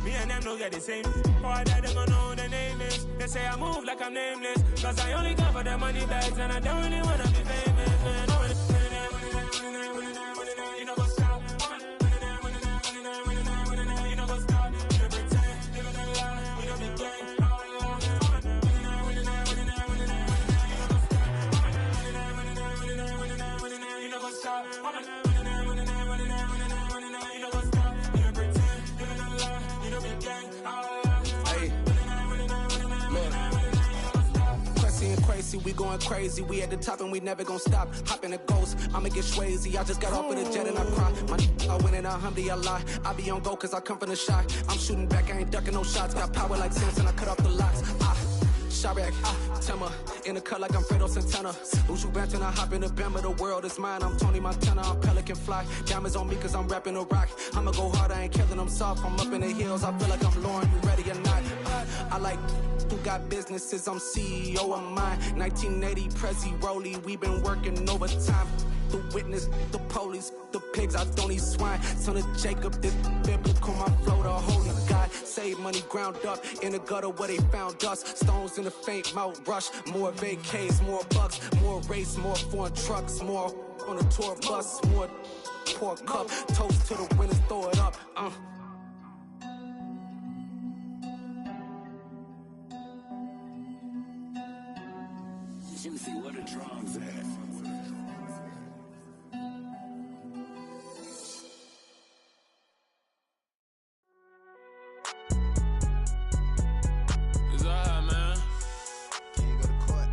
Me and them don't get the same. Boy, that they gonna know the name is. They say I move like I'm nameless. Cause I only cover the money bags and I don't really wanna be famous, man. You know what's up? You know what's up? You pretend, live in a lie. We don't be gang. You know what's up? We going crazy, we at the top and we never gonna stop. Hop in a ghost, I'ma get swayzy. I just got off of the jet and I cry. I win in a Humvee, I lie. I be on go cause I come from the shot. I'm shooting back, I ain't ducking no shots. Got power like Samson, I cut off the locks. Chirac, Timmer, in the cut like I'm Fredo Santana. Ushu Banton, I hop in the Bama, the world is mine. I'm Tony Montana, I'm Pelican Fly. Diamonds on me cause I'm rapping a rock. I'ma go hard, I ain't killing them soft. I'm up in the hills, I feel like I'm Lauren, you ready or not? I like who got businesses, I'm CEO of mine. 1980 Prezi Rolly, we been working overtime. The witness, the police, the pigs, I don't eat swine. Son of Jacob, this biblical, my flow, the holy God. Save money ground up in the gutter where they found us. Stones in the faint mouth rush. More vacays, more bucks, more race, more foreign trucks, more on a tour bus, more pour cup. Toast to the winners, throw it up. Juicy, where the drums at? It's alright, man. Can you go to court?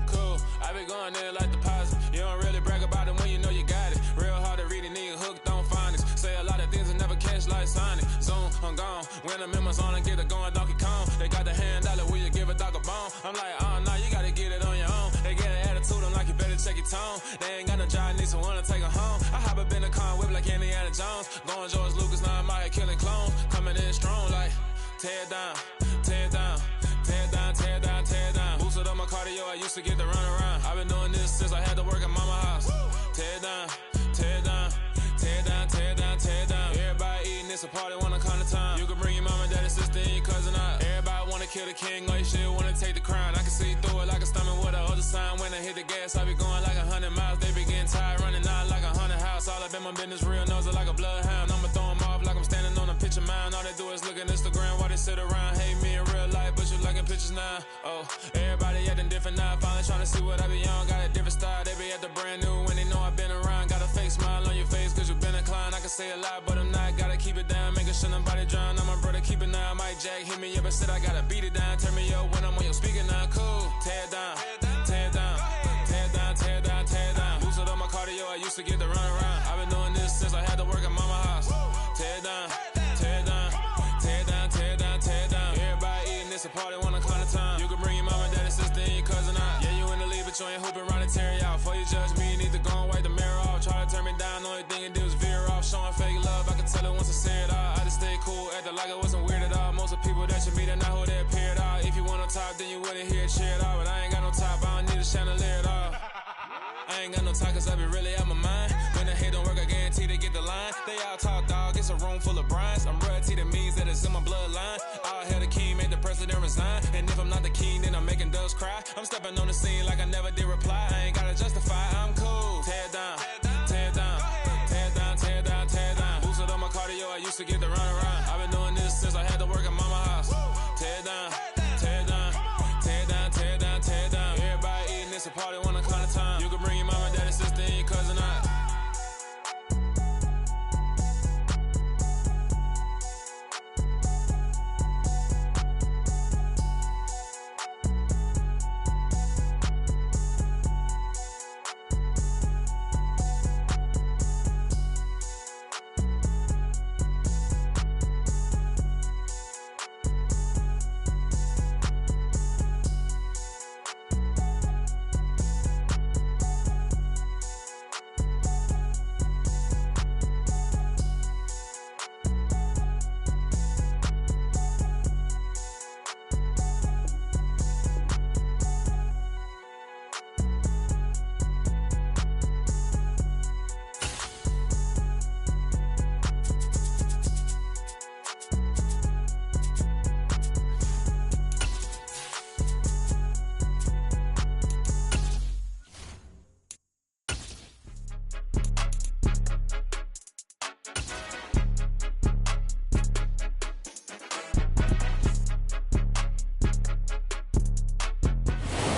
Cool, I be going there like deposit. You don't really brag about it when you know you got it. Real hard to read a nigga hook, don't find it. Say a lot of things and never catch like Sonic. Zone, I'm gone. When I'm in my zone, I get it going Donkey Kong. They got the hand dollar, will you give a dog a bone? I'm like, oh, no, you gotta get it on your own. They get an attitude, I'm like, you better check your tone. They ain't got no job, need someone to take her home. I hop up in the car, whip like Indiana Jones. Going George Lucas, now I'm out here killing clones. Coming in strong like, tear down, tear down, tear down, tear down, tear down. Boosted up my cardio, I used to this since I had to work at mama house. Tear down, tear down, tear down, tear down, tear down. Everybody eating, it's a party, wanna come to time. You can bring your mama, daddy, sister, and your cousin out. Everybody wanna kill the king, or you shit wanna take the crown. I can see through it like a stomach with a other sign. When I hit the gas, I be going like 100 miles. They be getting tired, running out like 100 house. All up in my business, real nose like a bloodhound. I'ma throw them off like I'm standing on a picture mound. All they do is look at Instagram while they sit around. Hate me in real life, but you liking pictures now. Oh, everybody acting different now. Finally trying to see what I be on. Got a different style, they be at the brand new when they know I've been around. Got a fake smile on your face cause you been inclined. I can say a lot, but I'm not. Gotta keep it down, making sure nobody drown. I'm my brother, keep it now. Mike Jack hit me up and said I gotta beat it down. Turn me up when I'm on your speaker now. Cool, tear down, tear down, tear down, tear down, tear down. Boosted up my cardio, I used to get to run around. I've been doing this since I had to work at mama house. Tear down, tear down, tear down, tear down, tear down. Everybody eating, it's a party, wanna call it time. You can bring your mama, daddy, sister, and your cousin out. Yeah, you in the lead, but you ain't hooping around and tear out. Before you judge me, you need to go and wipe the mirror off. Try to turn me down, only thing you do is veer off. Showing fake love, I can tell it once I say it all. I just stay cool, acting like it wasn't weird at all. Most of the people that you meet are not who they appear at all. If you want on top, then you wouldn't hear it cheer at all. But I ain't got no top, I don't need a chandelier at all. I ain't got no talk cause I be really out my mind. When the hate don't work, I guarantee they get the line. They all talk dog, it's a room full of brines. I'm royalty, that means that it's in my bloodline. All hail the king, make the president resign. And if I'm not the king, then I'm making doves cry. I'm stepping on the scene like I never did reply. I ain't gotta justify, I'm cool. Tear down, tear down, tear down, tear down, tear down. Boosted up my cardio, I used to get to run around. I've been doing this since I had to work at mama house. Tear down, tear down, tear down, tear down, tear down. Everybody eating, it's a party, wanna come to time. You can bring your mama, daddy, sister, and your cousin out.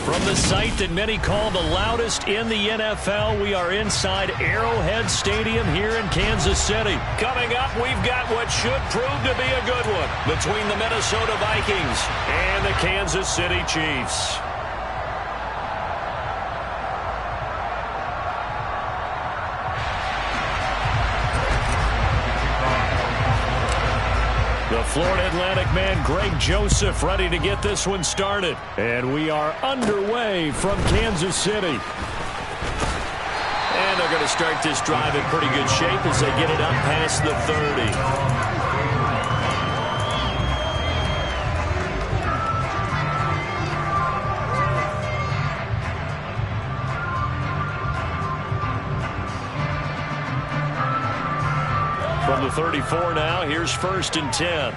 From the site that many call the loudest in the NFL, we are inside Arrowhead Stadium here in Kansas City. Coming up, we've got what should prove to be a good one between the Minnesota Vikings and the Kansas City Chiefs. The Florida Atlantic man, Greg Joseph, ready to get this one started. And we are underway from Kansas City. And they're going to start this drive in pretty good shape as they get it up past the 30. From the 34 now, here's 1st and 10.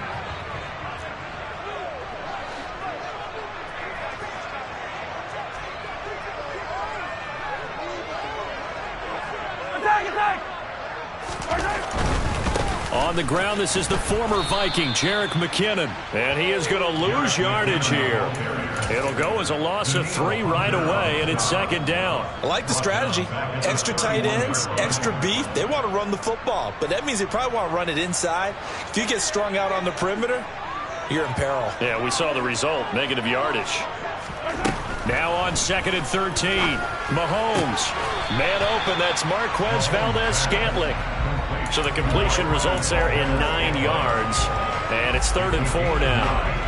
On the ground, this is the former Viking, Jerick McKinnon. And he is going to lose yardage here. It'll go as a loss of 3 right away, and it's 2nd down. I like the strategy. Extra tight ends, extra beef. They want to run the football, but that means they probably want to run it inside. If you get strung out on the perimeter, you're in peril. Yeah, we saw the result, negative yardage. Now on 2nd and 13. Mahomes. Man open, that's Marquez Valdez-Scantling. So the completion results there in 9 yards. And it's 3rd and 4 now.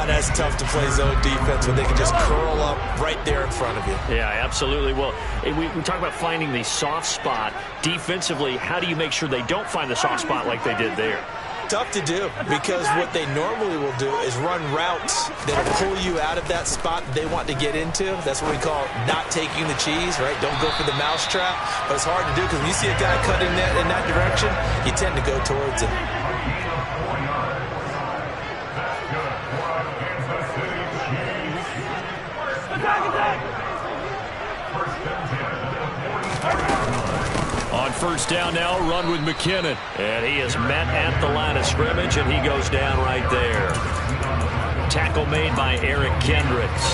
That's tough to play zone defense when they can just curl up right there in front of you. Yeah, absolutely. Well, we talk about finding the soft spot. Defensively, how do you make sure they don't find the soft spot like they did there? tough to do because what they normally will do is run routes that will pull you out of that spot that they want to get into. That's what we call not taking the cheese, right? Don't go for the mousetrap. But it's hard to do because when you see a guy cutting that in that direction, you tend to go towards him. On first down now, run with McKinnon. And he is met at the line of scrimmage, and he goes down right there. Tackle made by Eric Kendricks.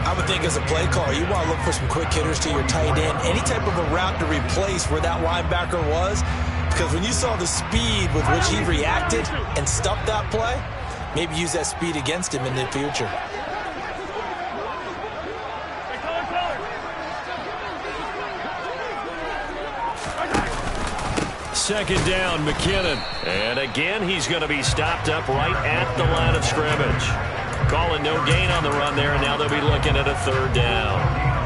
I would think as a play caller, you want to look for some quick hitters to your tight end. Any type of a route to replace where that linebacker was. Because when you saw the speed with which he reacted and stuffed that play, maybe use that speed against him in the future. Second down, McKinnon. And again, he's going to be stopped up right at the line of scrimmage. Calling no gain on the run there, and now they'll be looking at a third down.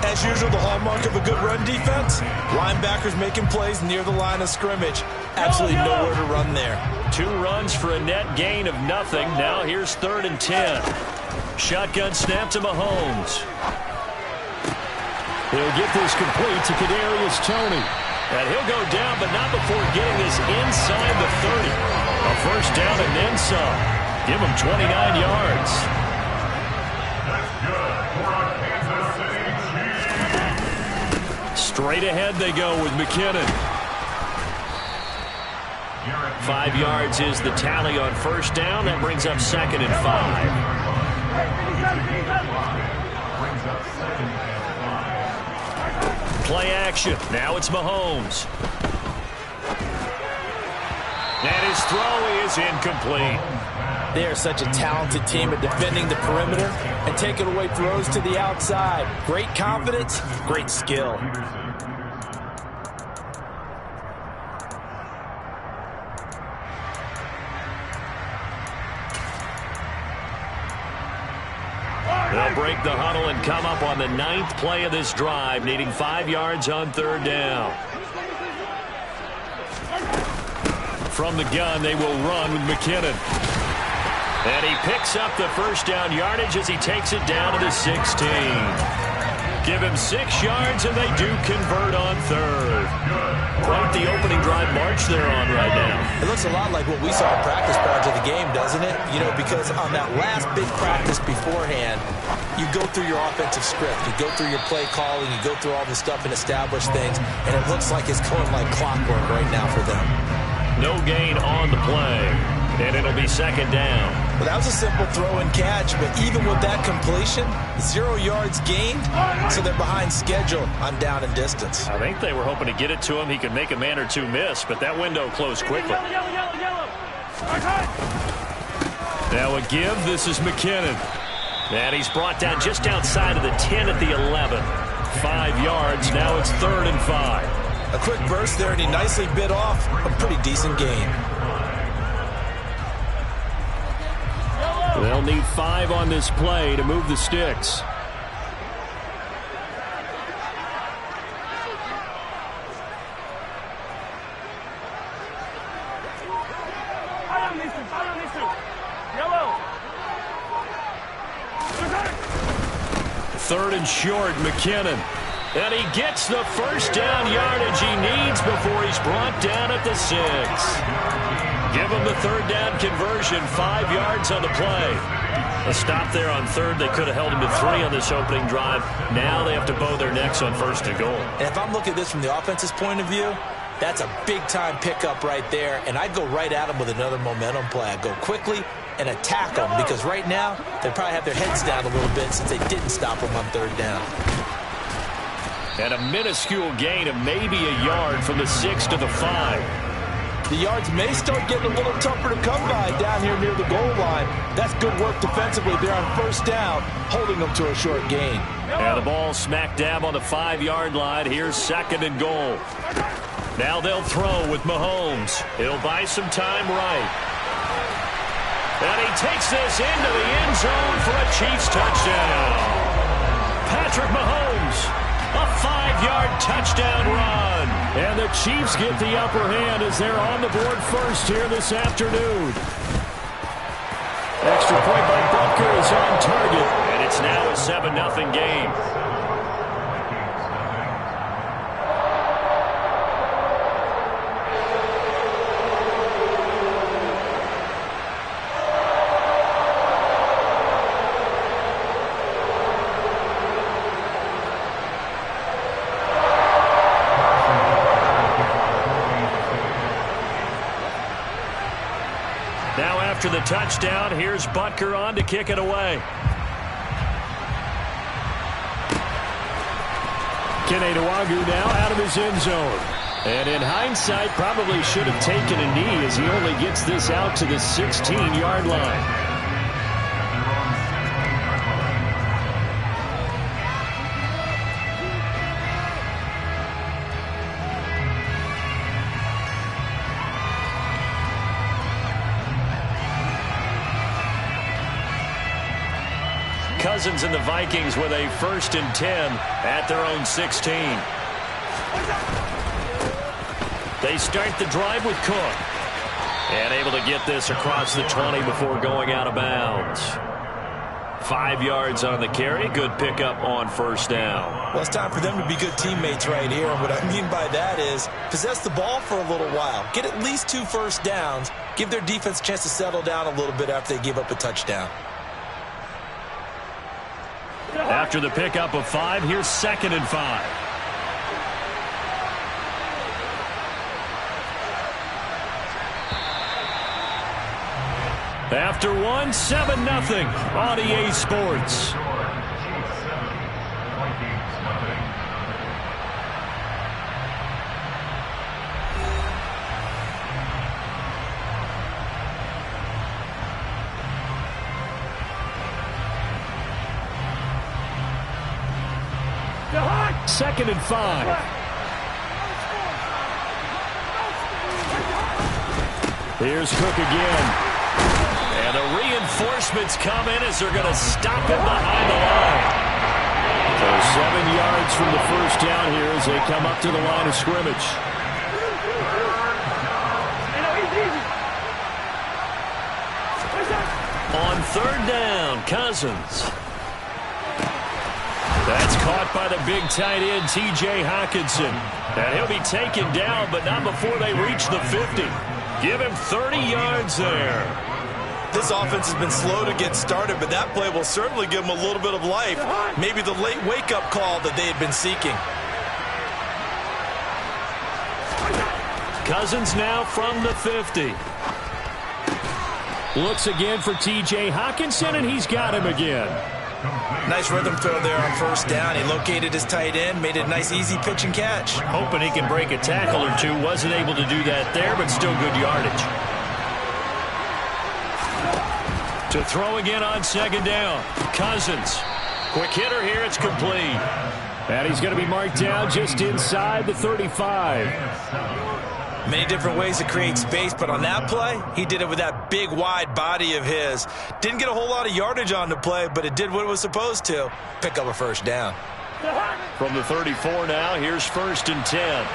As usual, the hallmark of a good run defense, linebackers making plays near the line of scrimmage. Absolutely nowhere to run there. 2 runs for a net gain of nothing. Now here's 3rd and 10. Shotgun snap to Mahomes. He'll get this complete to Kadarius Toney. And he'll go down, but not before getting this inside the 30. A first down and then some. Give him 29 yards. Straight ahead they go with McKinnon. 5 yards is the tally on first down. That brings up 2nd and 5. Play action. Now it's Mahomes. And his throw is incomplete. They are such a talented team at defending the perimeter and taking away throws to the outside. Great confidence, great skill. They'll break the huddle and come up on the 9th play of this drive, needing 5 yards on third down. From the gun, they will run with McKinnon. And he picks up the first down yardage as he takes it down to the 16. Give him 6 yards, and they do convert on third. Quite the opening drive march they're on right now. It looks a lot like what we saw in practice prior to the game, doesn't it? You know, because on that last big practice beforehand, you go through your offensive script. You go through your play calling. You go through all the stuff and establish things. And it looks like it's going like clockwork right now for them. No gain on the play. And it'll be 2nd down. Well, that was a simple throw and catch, but even with that completion, 0 yards gained, so they're behind schedule on down and distance. I think they were hoping to get it to him. He could make a man or two miss, but that window closed quickly. Now a give. This is McKinnon. And he's brought down just outside of the 10 at the 11. 5 yards. Now it's 3rd and 5. A quick burst there, and he nicely bit off a pretty decent gain. They'll need 5 on this play to move the sticks. Third and short, McKinnon. And he gets the first down yardage he needs before he's brought down at the 6. Give him the third down conversion, 5 yards on the play. A stop there on third. They could have held him to 3 on this opening drive. Now they have to bow their necks on 1st and goal. And if I'm looking at this from the offense's point of view, that's a big-time pickup right there. And I'd go right at him with another momentum play. I'd go quickly and attack them because right now they probably have their heads down a little bit since they didn't stop them on 3rd down. And a minuscule gain of maybe a yard from the 6 to the 5. The yards may start getting a little tougher to come by down here near the goal line. That's good work defensively there on 1st down, holding them to a short gain. And the ball smack dab on the 5-yard line. Here's 2nd and goal. Now they'll throw with Mahomes. He'll buy some time right. And he takes this into the end zone for a Chiefs touchdown. Patrick Mahomes, a 5-yard touchdown run. And the Chiefs get the upper hand as they're on the board first here this afternoon. Extra point by Butker is on target. And it's now a 7-0 game. Now after the touchdown, here's Butker on to kick it away. Keneduagu now out of his end zone. And in hindsight, probably should have taken a knee as he only gets this out to the 16-yard line. Cousins and the Vikings with a 1st and 10 at their own 16. They start the drive with Cook. And able to get this across the 20 before going out of bounds. 5 yards on the carry. Good pickup on 1st down. Well, it's time for them to be good teammates right here. And what I mean by that is possess the ball for a little while. Get at least 2 first downs. Give their defense a chance to settle down a little bit after they give up a touchdown. After the pickup of 5, here's 2nd and 5. After 1, 7-0 on EA Sports. Second and 5. Here's Cook again. And the reinforcements come in as they're going to stop him behind the line. So 7 yards from the 1st down here as they come up to the line of scrimmage. On 3rd down, Cousins. That's caught by the big tight end, T.J. Hawkinson. And he'll be taken down, but not before they reach the 50. Give him 30 yards there. This offense has been slow to get started, but that play will certainly give them a little bit of life. Maybe the late wake-up call that they had been seeking. Cousins now from the 50. Looks again for T.J. Hawkinson, and he's got him again. Nice rhythm throw there on 1st down. He located his tight end, made it a nice, easy pitch and catch. Hoping he can break a tackle or two. Wasn't able to do that there, but still good yardage. To throw again on 2nd down. Cousins. Quick hitter here. It's complete. And he's going to be marked down just inside the 35. Many different ways to create space, but on that play, he did it with that big, wide body of his. Didn't get a whole lot of yardage on the play, but it did what it was supposed to. Pick up a 1st down. From the 34 now, here's 1st and 10.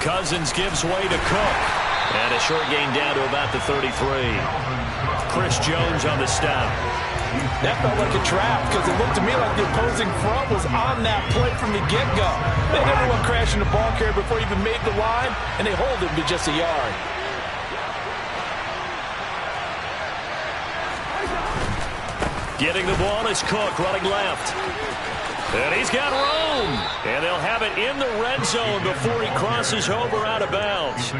Cousins gives way to Cook. And a short gain down to about the 33. Chris Jones on the stop. That felt like a trap because it looked to me like the opposing front was on that play from the get-go. They never went crashing the ball carrier before he even made the line, and they hold him to just a yard. Getting the ball is Cook running left. And he's got room. And they'll have it in the red zone before he crosses over out of bounds.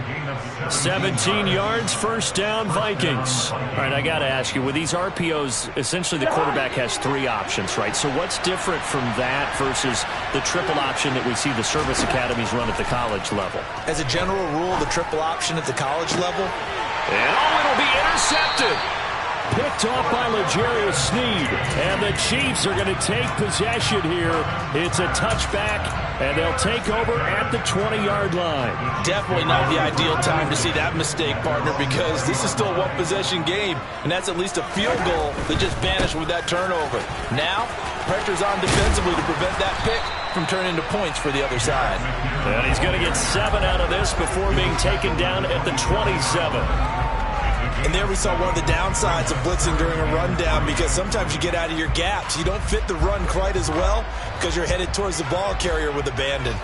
17 yards, 1st down, Vikings. All right, I got to ask you, with these RPOs, essentially the quarterback has 3 options, right? So what's different from that versus the triple option that we see the service academies run at the college level? As a general rule, the triple option at the college level. And it'll be intercepted. picked off by L'Jarius Sneed. And the Chiefs are going to take possession here. It's a touchback, and they'll take over at the 20-yard line. Definitely not the ideal time to see that mistake, partner, because this is still a one-possession game, and that's at least a field goal that just vanished with that turnover. Now, pressure's on defensively to prevent that pick from turning into points for the other side. And he's going to get 7 out of this before being taken down at the 27. And there we saw one of the downsides of blitzing during a rundown, because sometimes you get out of your gaps. You don't fit the run quite as well because you're headed towards the ball carrier with abandon.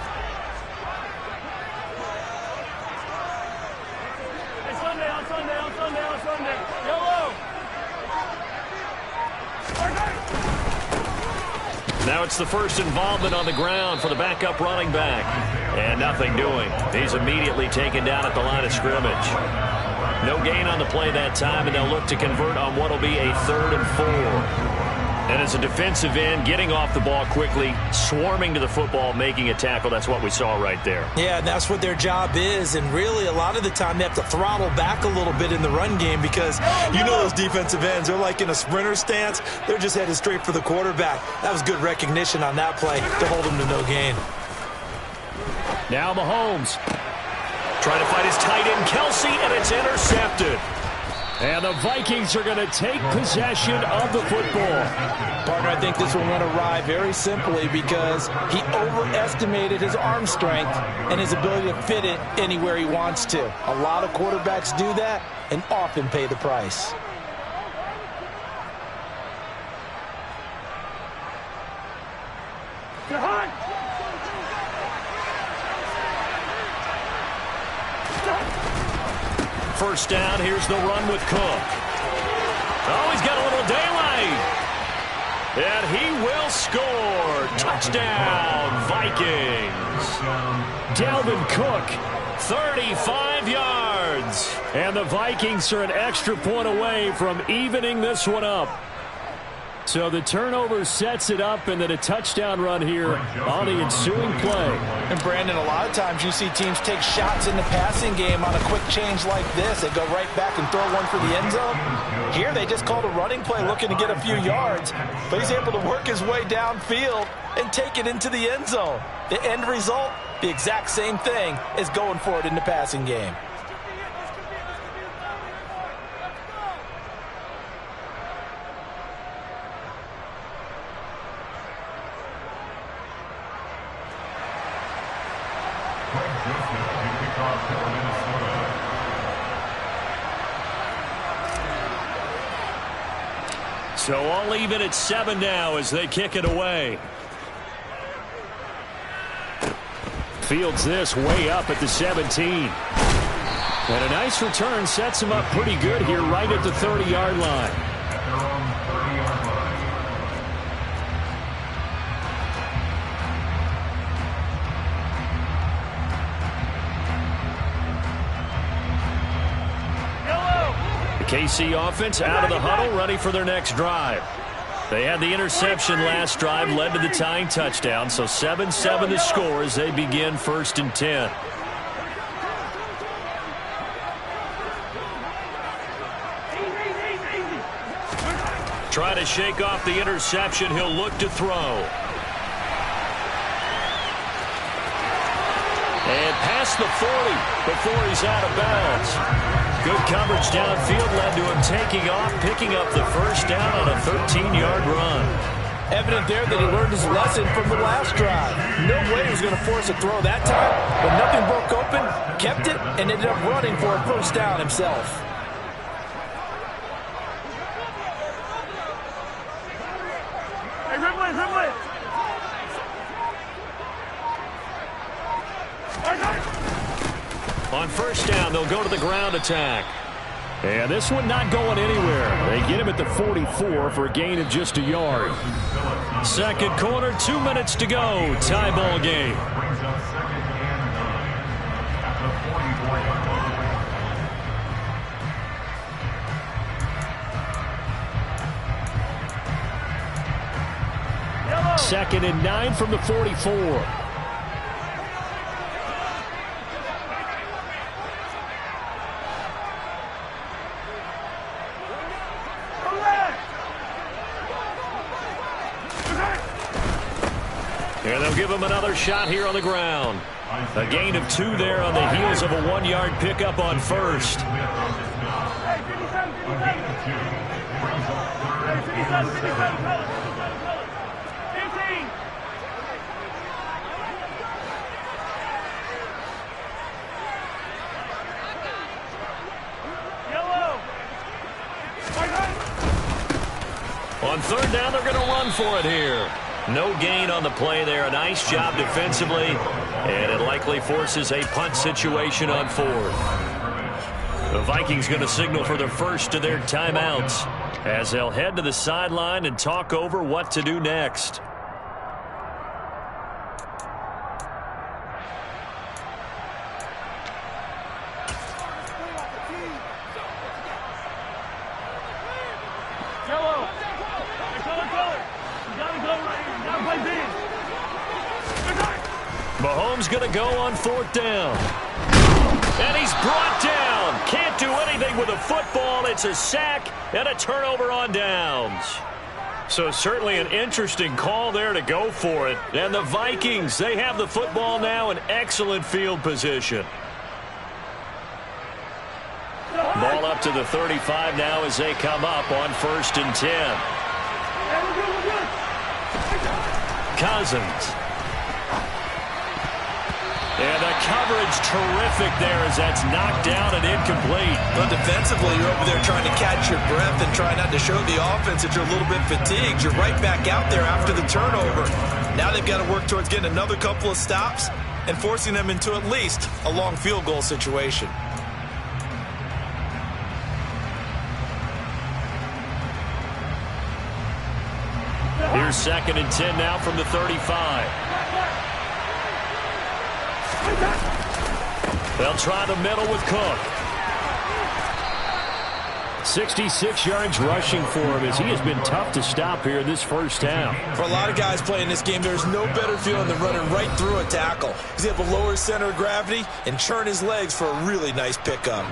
Now it's the first involvement on the ground for the backup running back. And nothing doing. He's immediately taken down at the line of scrimmage. No gain on the play that time, and they'll look to convert on what will be a 3rd and 4. And as a defensive end, getting off the ball quickly, swarming to the football, making a tackle, that's what we saw right there. Yeah, and that's what their job is. And really, a lot of the time, they have to throttle back a little bit in the run game, because you know those defensive ends, they're like in a sprinter stance. They're just headed straight for the quarterback. That was good recognition on that play to hold him to no gain. Now Mahomes trying to find his tight end, Kelsey, and it's intercepted. And the Vikings are going to take possession of the football. Partner, I think this one went awry very simply because he overestimated his arm strength and his ability to fit it anywhere he wants to. A lot of quarterbacks do that and often pay the price. First down, here's the run with Cook. Oh, he's got a little daylight. And he will score. Touchdown, Vikings. Dalvin Cook, 35 yards. And the Vikings are an extra point away from evening this one up. So the turnover sets it up, and then a touchdown run here on the ensuing play. And Brandon, a lot of times you see teams take shots in the passing game on a quick change like this. They go right back and throw one for the end zone. Here they just called a running play looking to get a few yards, but he's able to work his way downfield and take it into the end zone. The end result, the exact same thing as going for it in the passing game. So all even at 7 now as they kick it away. Fields this way up at the 17. And a nice return sets him up pretty good here right at the 30-yard line. KC offense out of the huddle, ready for their next drive. They had the interception last drive, led to the tying touchdown, so 7-7 the score as they begin 1st and 10. Try to shake off the interception. He'll look to throw. And past the 40 before he's out of bounds. Good coverage downfield led to him taking off, picking up the first down on a 13-yard run. Evident there that he learned his lesson from the last drive. No way he was going to force a throw that time, but nothing broke open, kept it, and ended up running for a first down himself. On first down, they'll go to the ground attack. And this one not going anywhere. They get him at the 44 for a gain of just a yard. Second quarter, 2 minutes to go. Tie ball game. Second and 9 from the 44. And they'll give him another shot here on the ground. A gain of 2 there on the heels of a 1-yard pickup on first. On third down, they're going to run for it here. No gain on the play there. A nice job defensively, and it likely forces a punt situation on fourth. The Vikings going to signal for the first of their timeouts as they'll head to the sideline and talk over what to do next. Mahomes going to go on fourth down. And he's brought down. Can't do anything with a football. It's a sack and a turnover on downs. So certainly an interesting call there to go for it. And the Vikings, they have the football now in excellent field position. Ball up to the 35 now as they come up on 1st and 10. Cousins. And the coverage terrific there as that's knocked down and incomplete. But defensively, you're over there trying to catch your breath and try not to show the offense that you're a little bit fatigued. You're right back out there after the turnover. Now they've got to work towards getting another couple of stops and forcing them into at least a long field goal situation. Here's 2nd and 10 now from the 35. They'll try the middle with Cook. 66 yards rushing for him as he has been tough to stop here this first half. For a lot of guys playing this game, there's no better feeling than running right through a tackle. He's able to lower his center of gravity and churn his legs for a really nice pickup.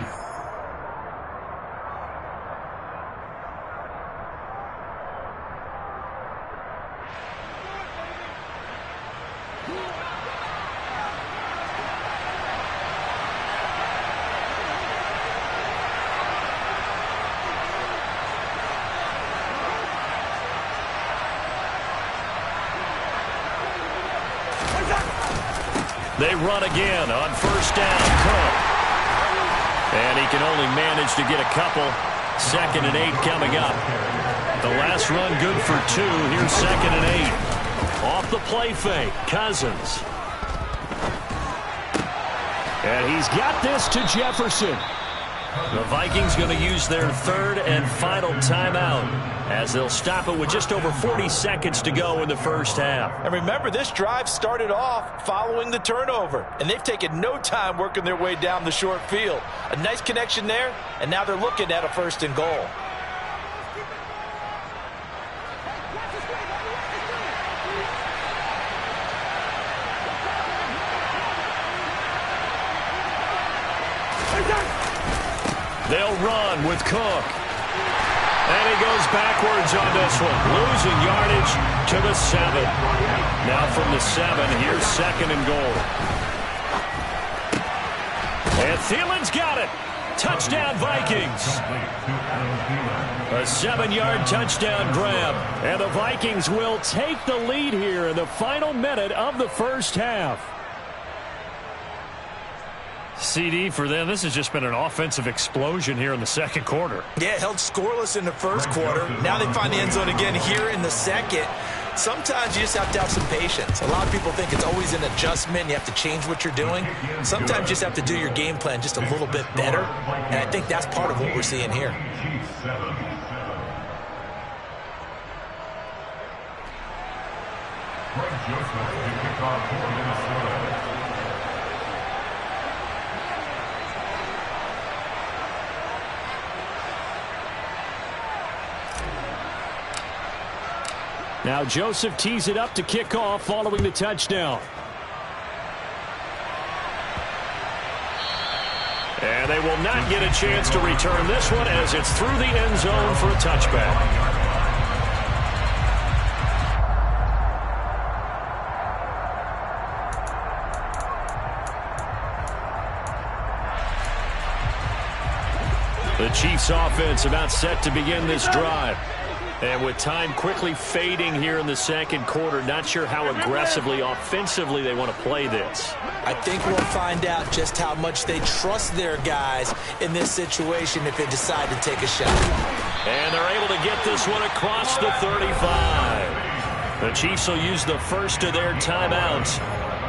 They run again on 1st down. Cook. And he can only manage to get a couple. 2nd and 8 coming up. The last run good for 2. Here's 2nd and 8. Off the play fake. Cousins. And he's got this to Jefferson. The Vikings going to use their 3rd and final timeout as they'll stop it with just over 40 seconds to go in the first half. And remember, this drive started off following the turnover, and they've taken no time working their way down the short field. A nice connection there, and now they're looking at a 1st and goal. They'll run with Cook. And he goes backwards on this one. Losing yardage to the 7. Now from the 7, here's 2nd and goal. And Thielen's got it. Touchdown, Vikings. A 7-yard touchdown grab. And the Vikings will take the lead here in the final minute of the first half. CD for them, this has just been an offensive explosion here in the second quarter. Yeah, held scoreless in the first quarter. Now they find the end zone again here in the second. Sometimes you just have to have some patience. A lot of people think it's always an adjustment. You have to change what you're doing. Sometimes you just have to do your game plan just a little bit better. And I think that's part of what we're seeing here. Now Joseph tees it up to kick off following the touchdown. And they will not get a chance to return this one as it's through the end zone for a touchback. The Chiefs offense about set to begin this drive. And with time quickly fading here in the second quarter, not sure how aggressively, offensively they want to play this. I think we'll find out just how much they trust their guys in this situation if they decide to take a shot. And they're able to get this one across the 35. The Chiefs will use the first of their timeouts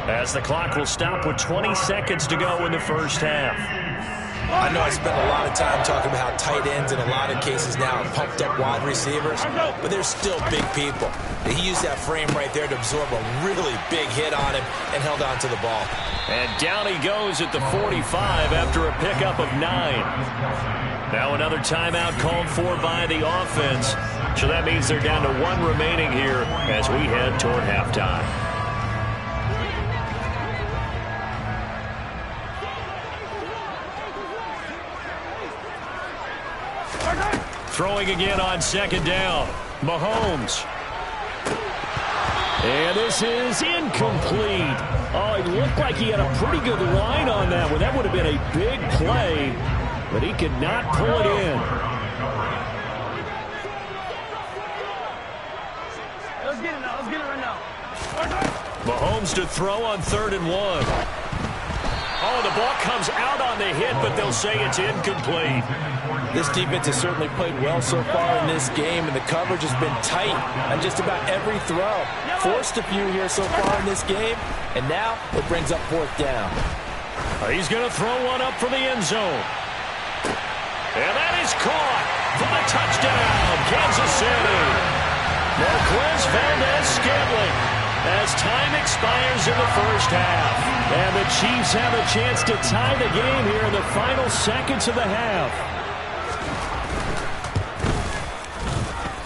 as the clock will stop with 20 seconds to go in the first half. I know I spent a lot of time talking about how tight ends in a lot of cases now have pumped up wide receivers, but they're still big people. He used that frame right there to absorb a really big hit on him and held on to the ball. And down he goes at the 45 after a pickup of 9. Now another timeout called for by the offense. So that means they're down to 1 remaining here as we head toward halftime. Throwing again on second down. Mahomes. And this is incomplete. Oh, it looked like he had a pretty good line on that one. That would have been a big play, but he could not pull it in. Let's get it now. Let's get it right now. Mahomes to throw on 3rd and 1. Oh, the ball comes out on the hit, but they'll say it's incomplete. This defense has certainly played well so far in this game, and the coverage has been tight on just about every throw. Forced a few here so far in this game, and now it brings up 4th down. He's going to throw one up for the end zone. And that is caught for the touchdown, Kansas City. Marquez Valdez-Scantling as time expires in the first half. And the Chiefs have a chance to tie the game here in the final seconds of the half.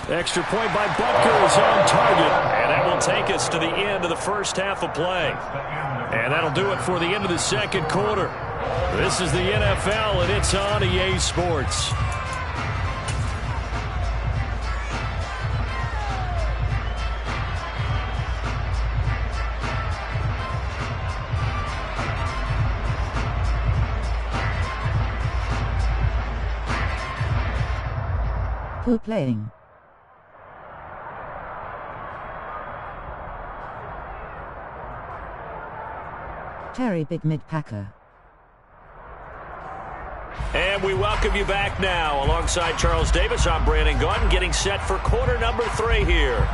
Extra point by Butker is on target. And that will take us to the end of the first half of play. And that'll do it for the end of the second quarter. This is the NFL, and it's on EA Sports. Who playing? Terry Big Mid Packer. And we welcome you back now. Alongside Charles Davis, I'm Brandon Gaudin, getting set for quarter number 3 here.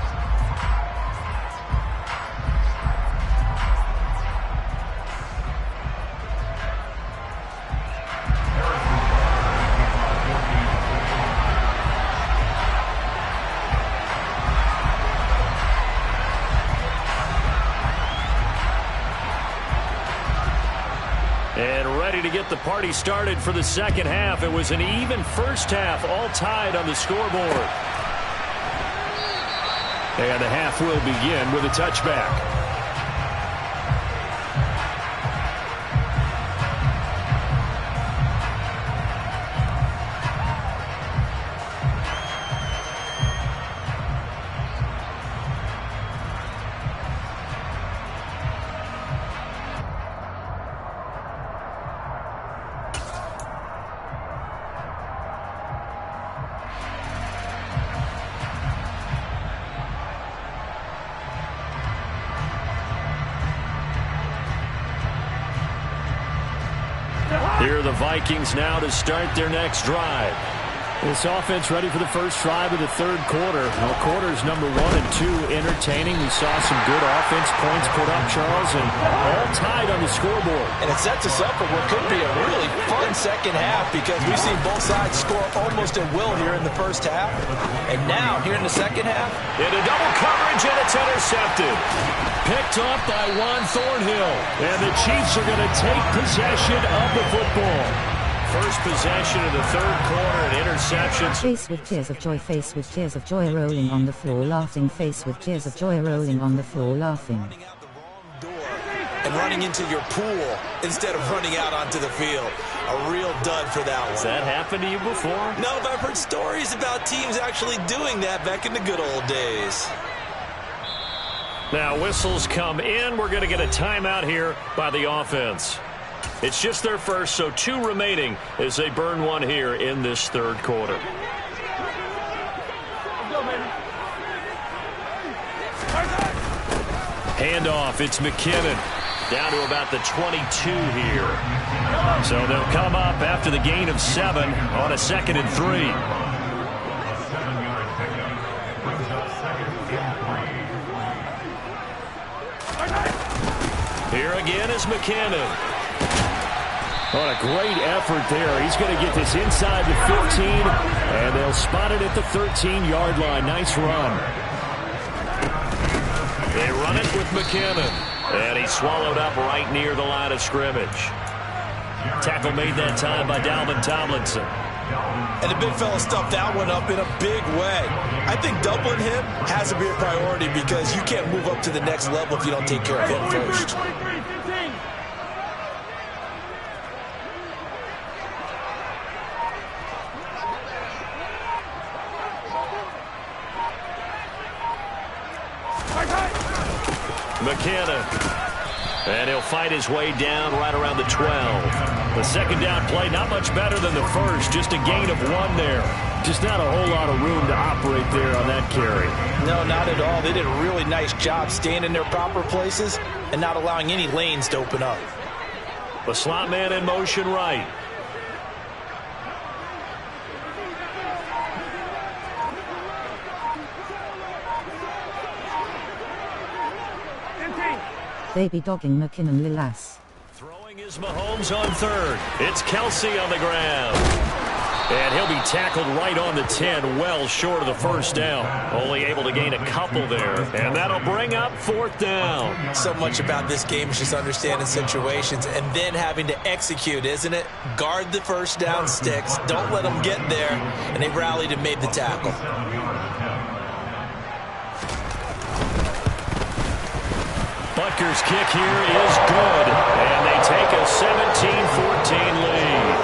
To get the party started for the second half. It was an even first half, all tied on the scoreboard. And the half will begin with a touchback. Here are the Vikings now to start their next drive. This offense ready for the first drive of the third quarter. Well, quarters number 1 and 2 entertaining. We saw some good offense points put up, Charles, and all tied on the scoreboard. And it sets us up for what could be a really fun second half because we've seen both sides score almost at will here in the first half. And now, here in the second half, into double coverage, and it's intercepted. Picked up by Juan Thornhill. And the Chiefs are going to take possession of the football. First possession of the third quarter and interceptions. Face with tears of joy, face with tears of joy, rolling on the floor, laughing, face with tears of joy, rolling on the floor, laughing. And running into your pool instead of running out onto the field. A real dud for that one. Has that happened to you before? No, but I've heard stories about teams actually doing that back in the good old days. Now whistles come in. We're going to get a timeout here by the offense. It's just their first, so 2 remaining as they burn one here in this third quarter. Handoff, it's McKinnon. Down to about the 22 here. So they'll come up after the gain of 7 on a 2nd and 3. Here again is McKinnon. What a great effort there. He's going to get this inside the 15, and they'll spot it at the 13-yard line. Nice run. They run it with McKinnon, and he's swallowed up right near the line of scrimmage. Tackle made that time by Dalvin Tomlinson. And the big fella stuffed that one up in a big way. I think doubling him has to be a priority because you can't move up to the next level if you don't take care of him first. McKinnon. And he'll fight his way down right around the 12. The second down play, not much better than the first. Just a gain of 1 there. Just not a whole lot of room to operate there on that carry. No, not at all. They did a really nice job staying in their proper places and not allowing any lanes to open up. The slot man in motion right. They be dogging McKinnon Lilas. Throwing is Mahomes on 3rd. It's Kelsey on the ground. And he'll be tackled right on the 10, well short of the first down. Only able to gain a couple there. And that'll bring up 4th down. So much about this game is just understanding situations and then having to execute, isn't it? Guard the first down sticks. Don't let them get there. And they rallied and made the tackle. Butker's kick here is good, and they take a 17-14 lead.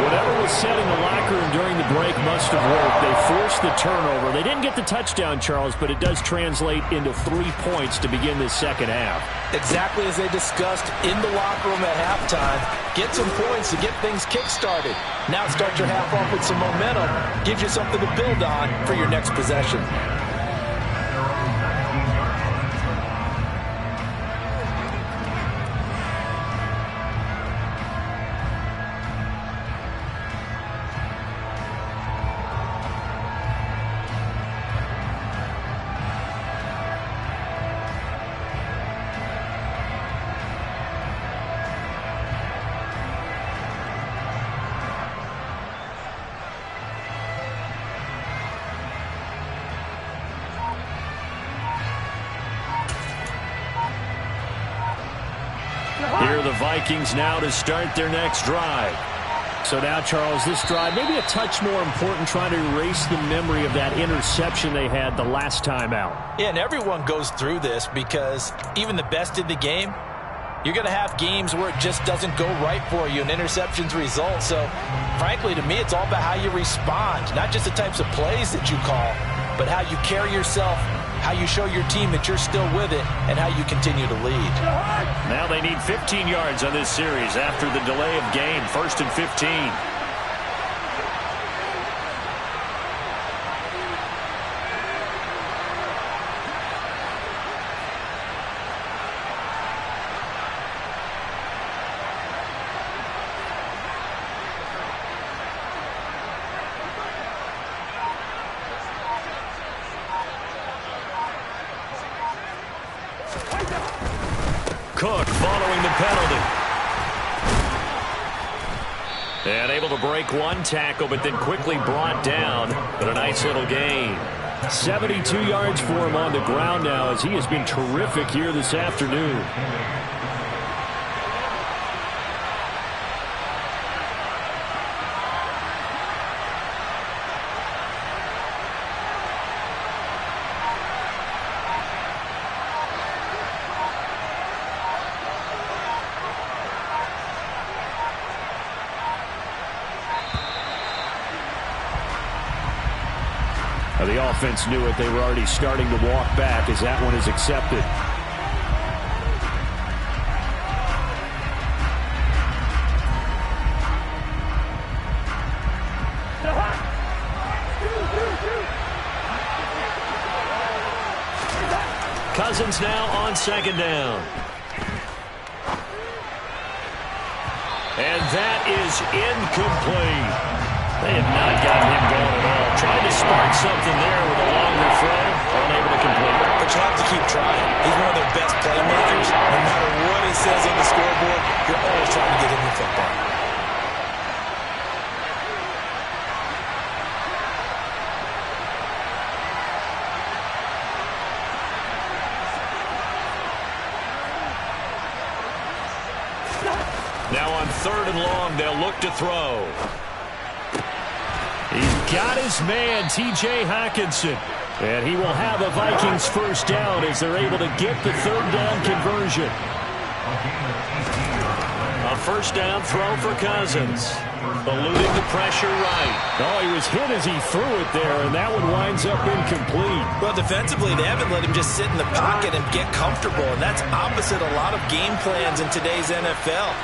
Whatever was said in the locker room during the break must have worked. They forced the turnover. They didn't get the touchdown, Charles, but it does translate into 3 points to begin this second half. Exactly as they discussed in the locker room at halftime. Get some points to get things kick-started. Now start your half off with some momentum. Gives you something to build on for your next possession. Here are the Vikings now to start their next drive. So now, Charles, this drive maybe a touch more important, trying to erase the memory of that interception they had the last time out. Yeah, and everyone goes through this because even the best in the game, you're going to have games where it just doesn't go right for you and interceptions result. So, frankly, to me, it's all about how you respond, not just the types of plays that you call, but how you carry yourself, how you show your team that you're still with it, and how you continue to lead. Now they need 15 yards on this series after the delay of game. 1st and 15. Cook following the penalty. And able to break one tackle, but then quickly brought down. But a nice little gain. 72 yards for him on the ground now, as he has been terrific here this afternoon. The offense knew it. They were already starting to walk back as that one is accepted. Cousins now on second down. And that is incomplete. They have not gotten him going at all. Trying to spark something there with a longer throw. Unable to complete it. But you have to keep trying. He's one of their best playmakers. No matter what it says on the scoreboard, you're always trying to get him the football. Now on 3rd and long, they'll look to throw. He's got his man, T.J. Hockenson. And he will have a Vikings first down as they're able to get the 3rd down conversion. A first down throw for Cousins. Eluding the pressure right. Oh, he was hit as he threw it there, and that one winds up incomplete. Well, defensively, they haven't let him just sit in the pocket and get comfortable, and that's opposite a lot of game plans in today's NFL.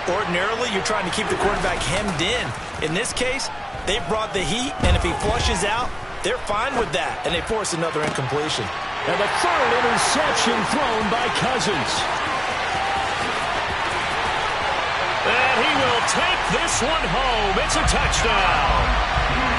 Ordinarily, you're trying to keep the quarterback hemmed in. In this case, they brought the heat, and if he flushes out, they're fine with that, and they force another incompletion. And the 3rd interception thrown by Cousins. And he will take this one home. It's a touchdown.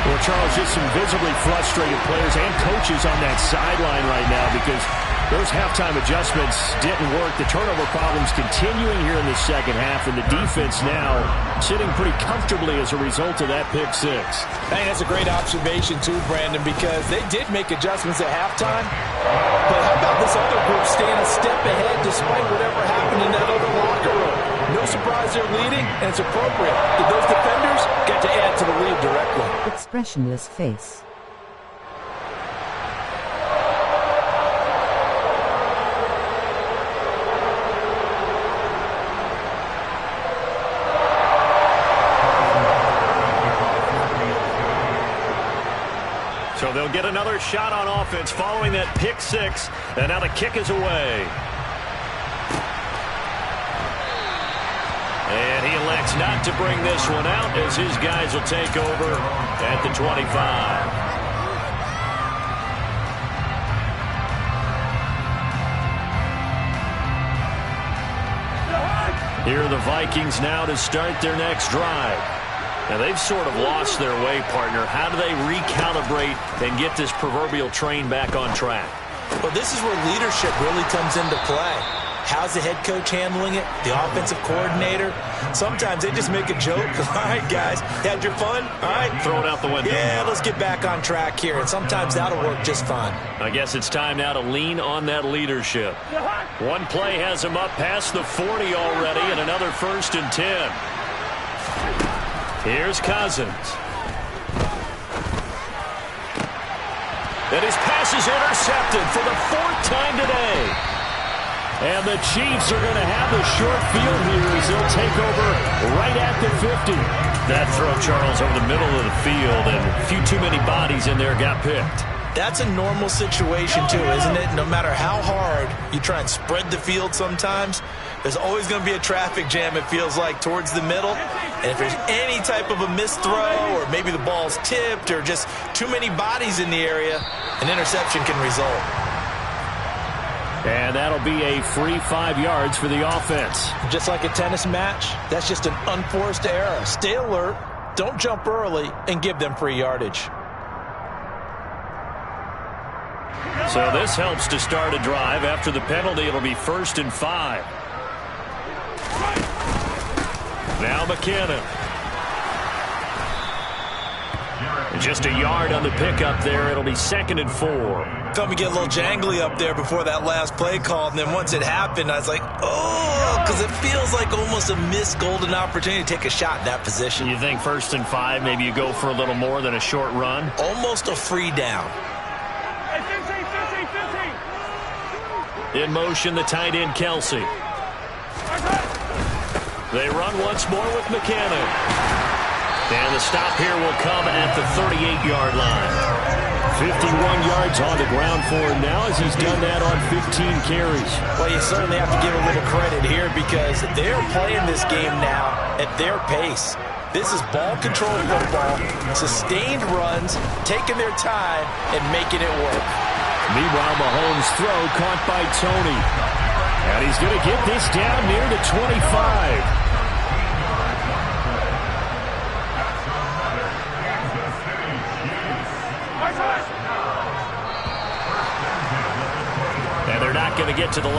Well, Charles, just some visibly frustrated players and coaches on that sideline right now because those halftime adjustments didn't work. The turnover problems continuing here in the second half, and the defense now sitting pretty comfortably as a result of that pick six. Hey, that's a great observation, too, Brandon, because they did make adjustments at halftime. But how about this other group staying a step ahead despite whatever happened in that other locker room? No surprise they're leading, and it's appropriate. Those defenders get to add to the lead directly. Expressionless face. So they'll get another shot on offense following that pick six, and now the kick is away. And he elects not to bring this one out as his guys will take over at the 25. Here are the Vikings now to start their next drive. Now, they've sort of lost their way, partner. How do they recalibrate and get this proverbial train back on track? Well, this is where leadership really comes into play. How's the head coach handling it? The offensive coordinator? Sometimes they just make a joke. All right, guys, had your fun? All right. Throw it out the window. Yeah, let's get back on track here. And sometimes that'll work just fine. I guess it's time now to lean on that leadership. One play has him up past the 40 already, and another 1st and 10. Here's Cousins. And his pass is intercepted for the 4th time today. And the Chiefs are going to have the short field here as they'll take over right at the 50. That throw, Charles, over the middle of the field, and a few too many bodies in there got picked. That's a normal situation, too, isn't it? No matter how hard you try and spread the field sometimes, there's always going to be a traffic jam, it feels like, towards the middle. And if there's any type of a missed throw, or maybe the ball's tipped, or just too many bodies in the area, an interception can result. And that'll be a free 5 yards for the offense. Just like a tennis match, that's just an unforced error. Stay alert, don't jump early, and give them free yardage. So this helps to start a drive. After the penalty, it'll be 1st and 5. Now McKinnon. Just a yard on the pickup there. It'll be 2nd and 4. Felt me get a little jangly up there before that last play call, and then once it happened, I was like, oh, because it feels like almost a missed golden opportunity to take a shot in that position. You think 1st and 5, maybe you go for a little more than a short run? Almost a free down. In motion, the tight end, Kelsey. They run once more with McKinnon. And the stop here will come at the 38-yard line. 51 yards on the ground for him now as he's done that on 15 carries. Well, you certainly have to give a little credit here because they're playing this game now at their pace. This is ball control football, sustained runs, taking their time, and making it work. Meanwhile, Mahomes' throw caught by Tony. And he's going to get this down near the 25. And they're not going to get to the line.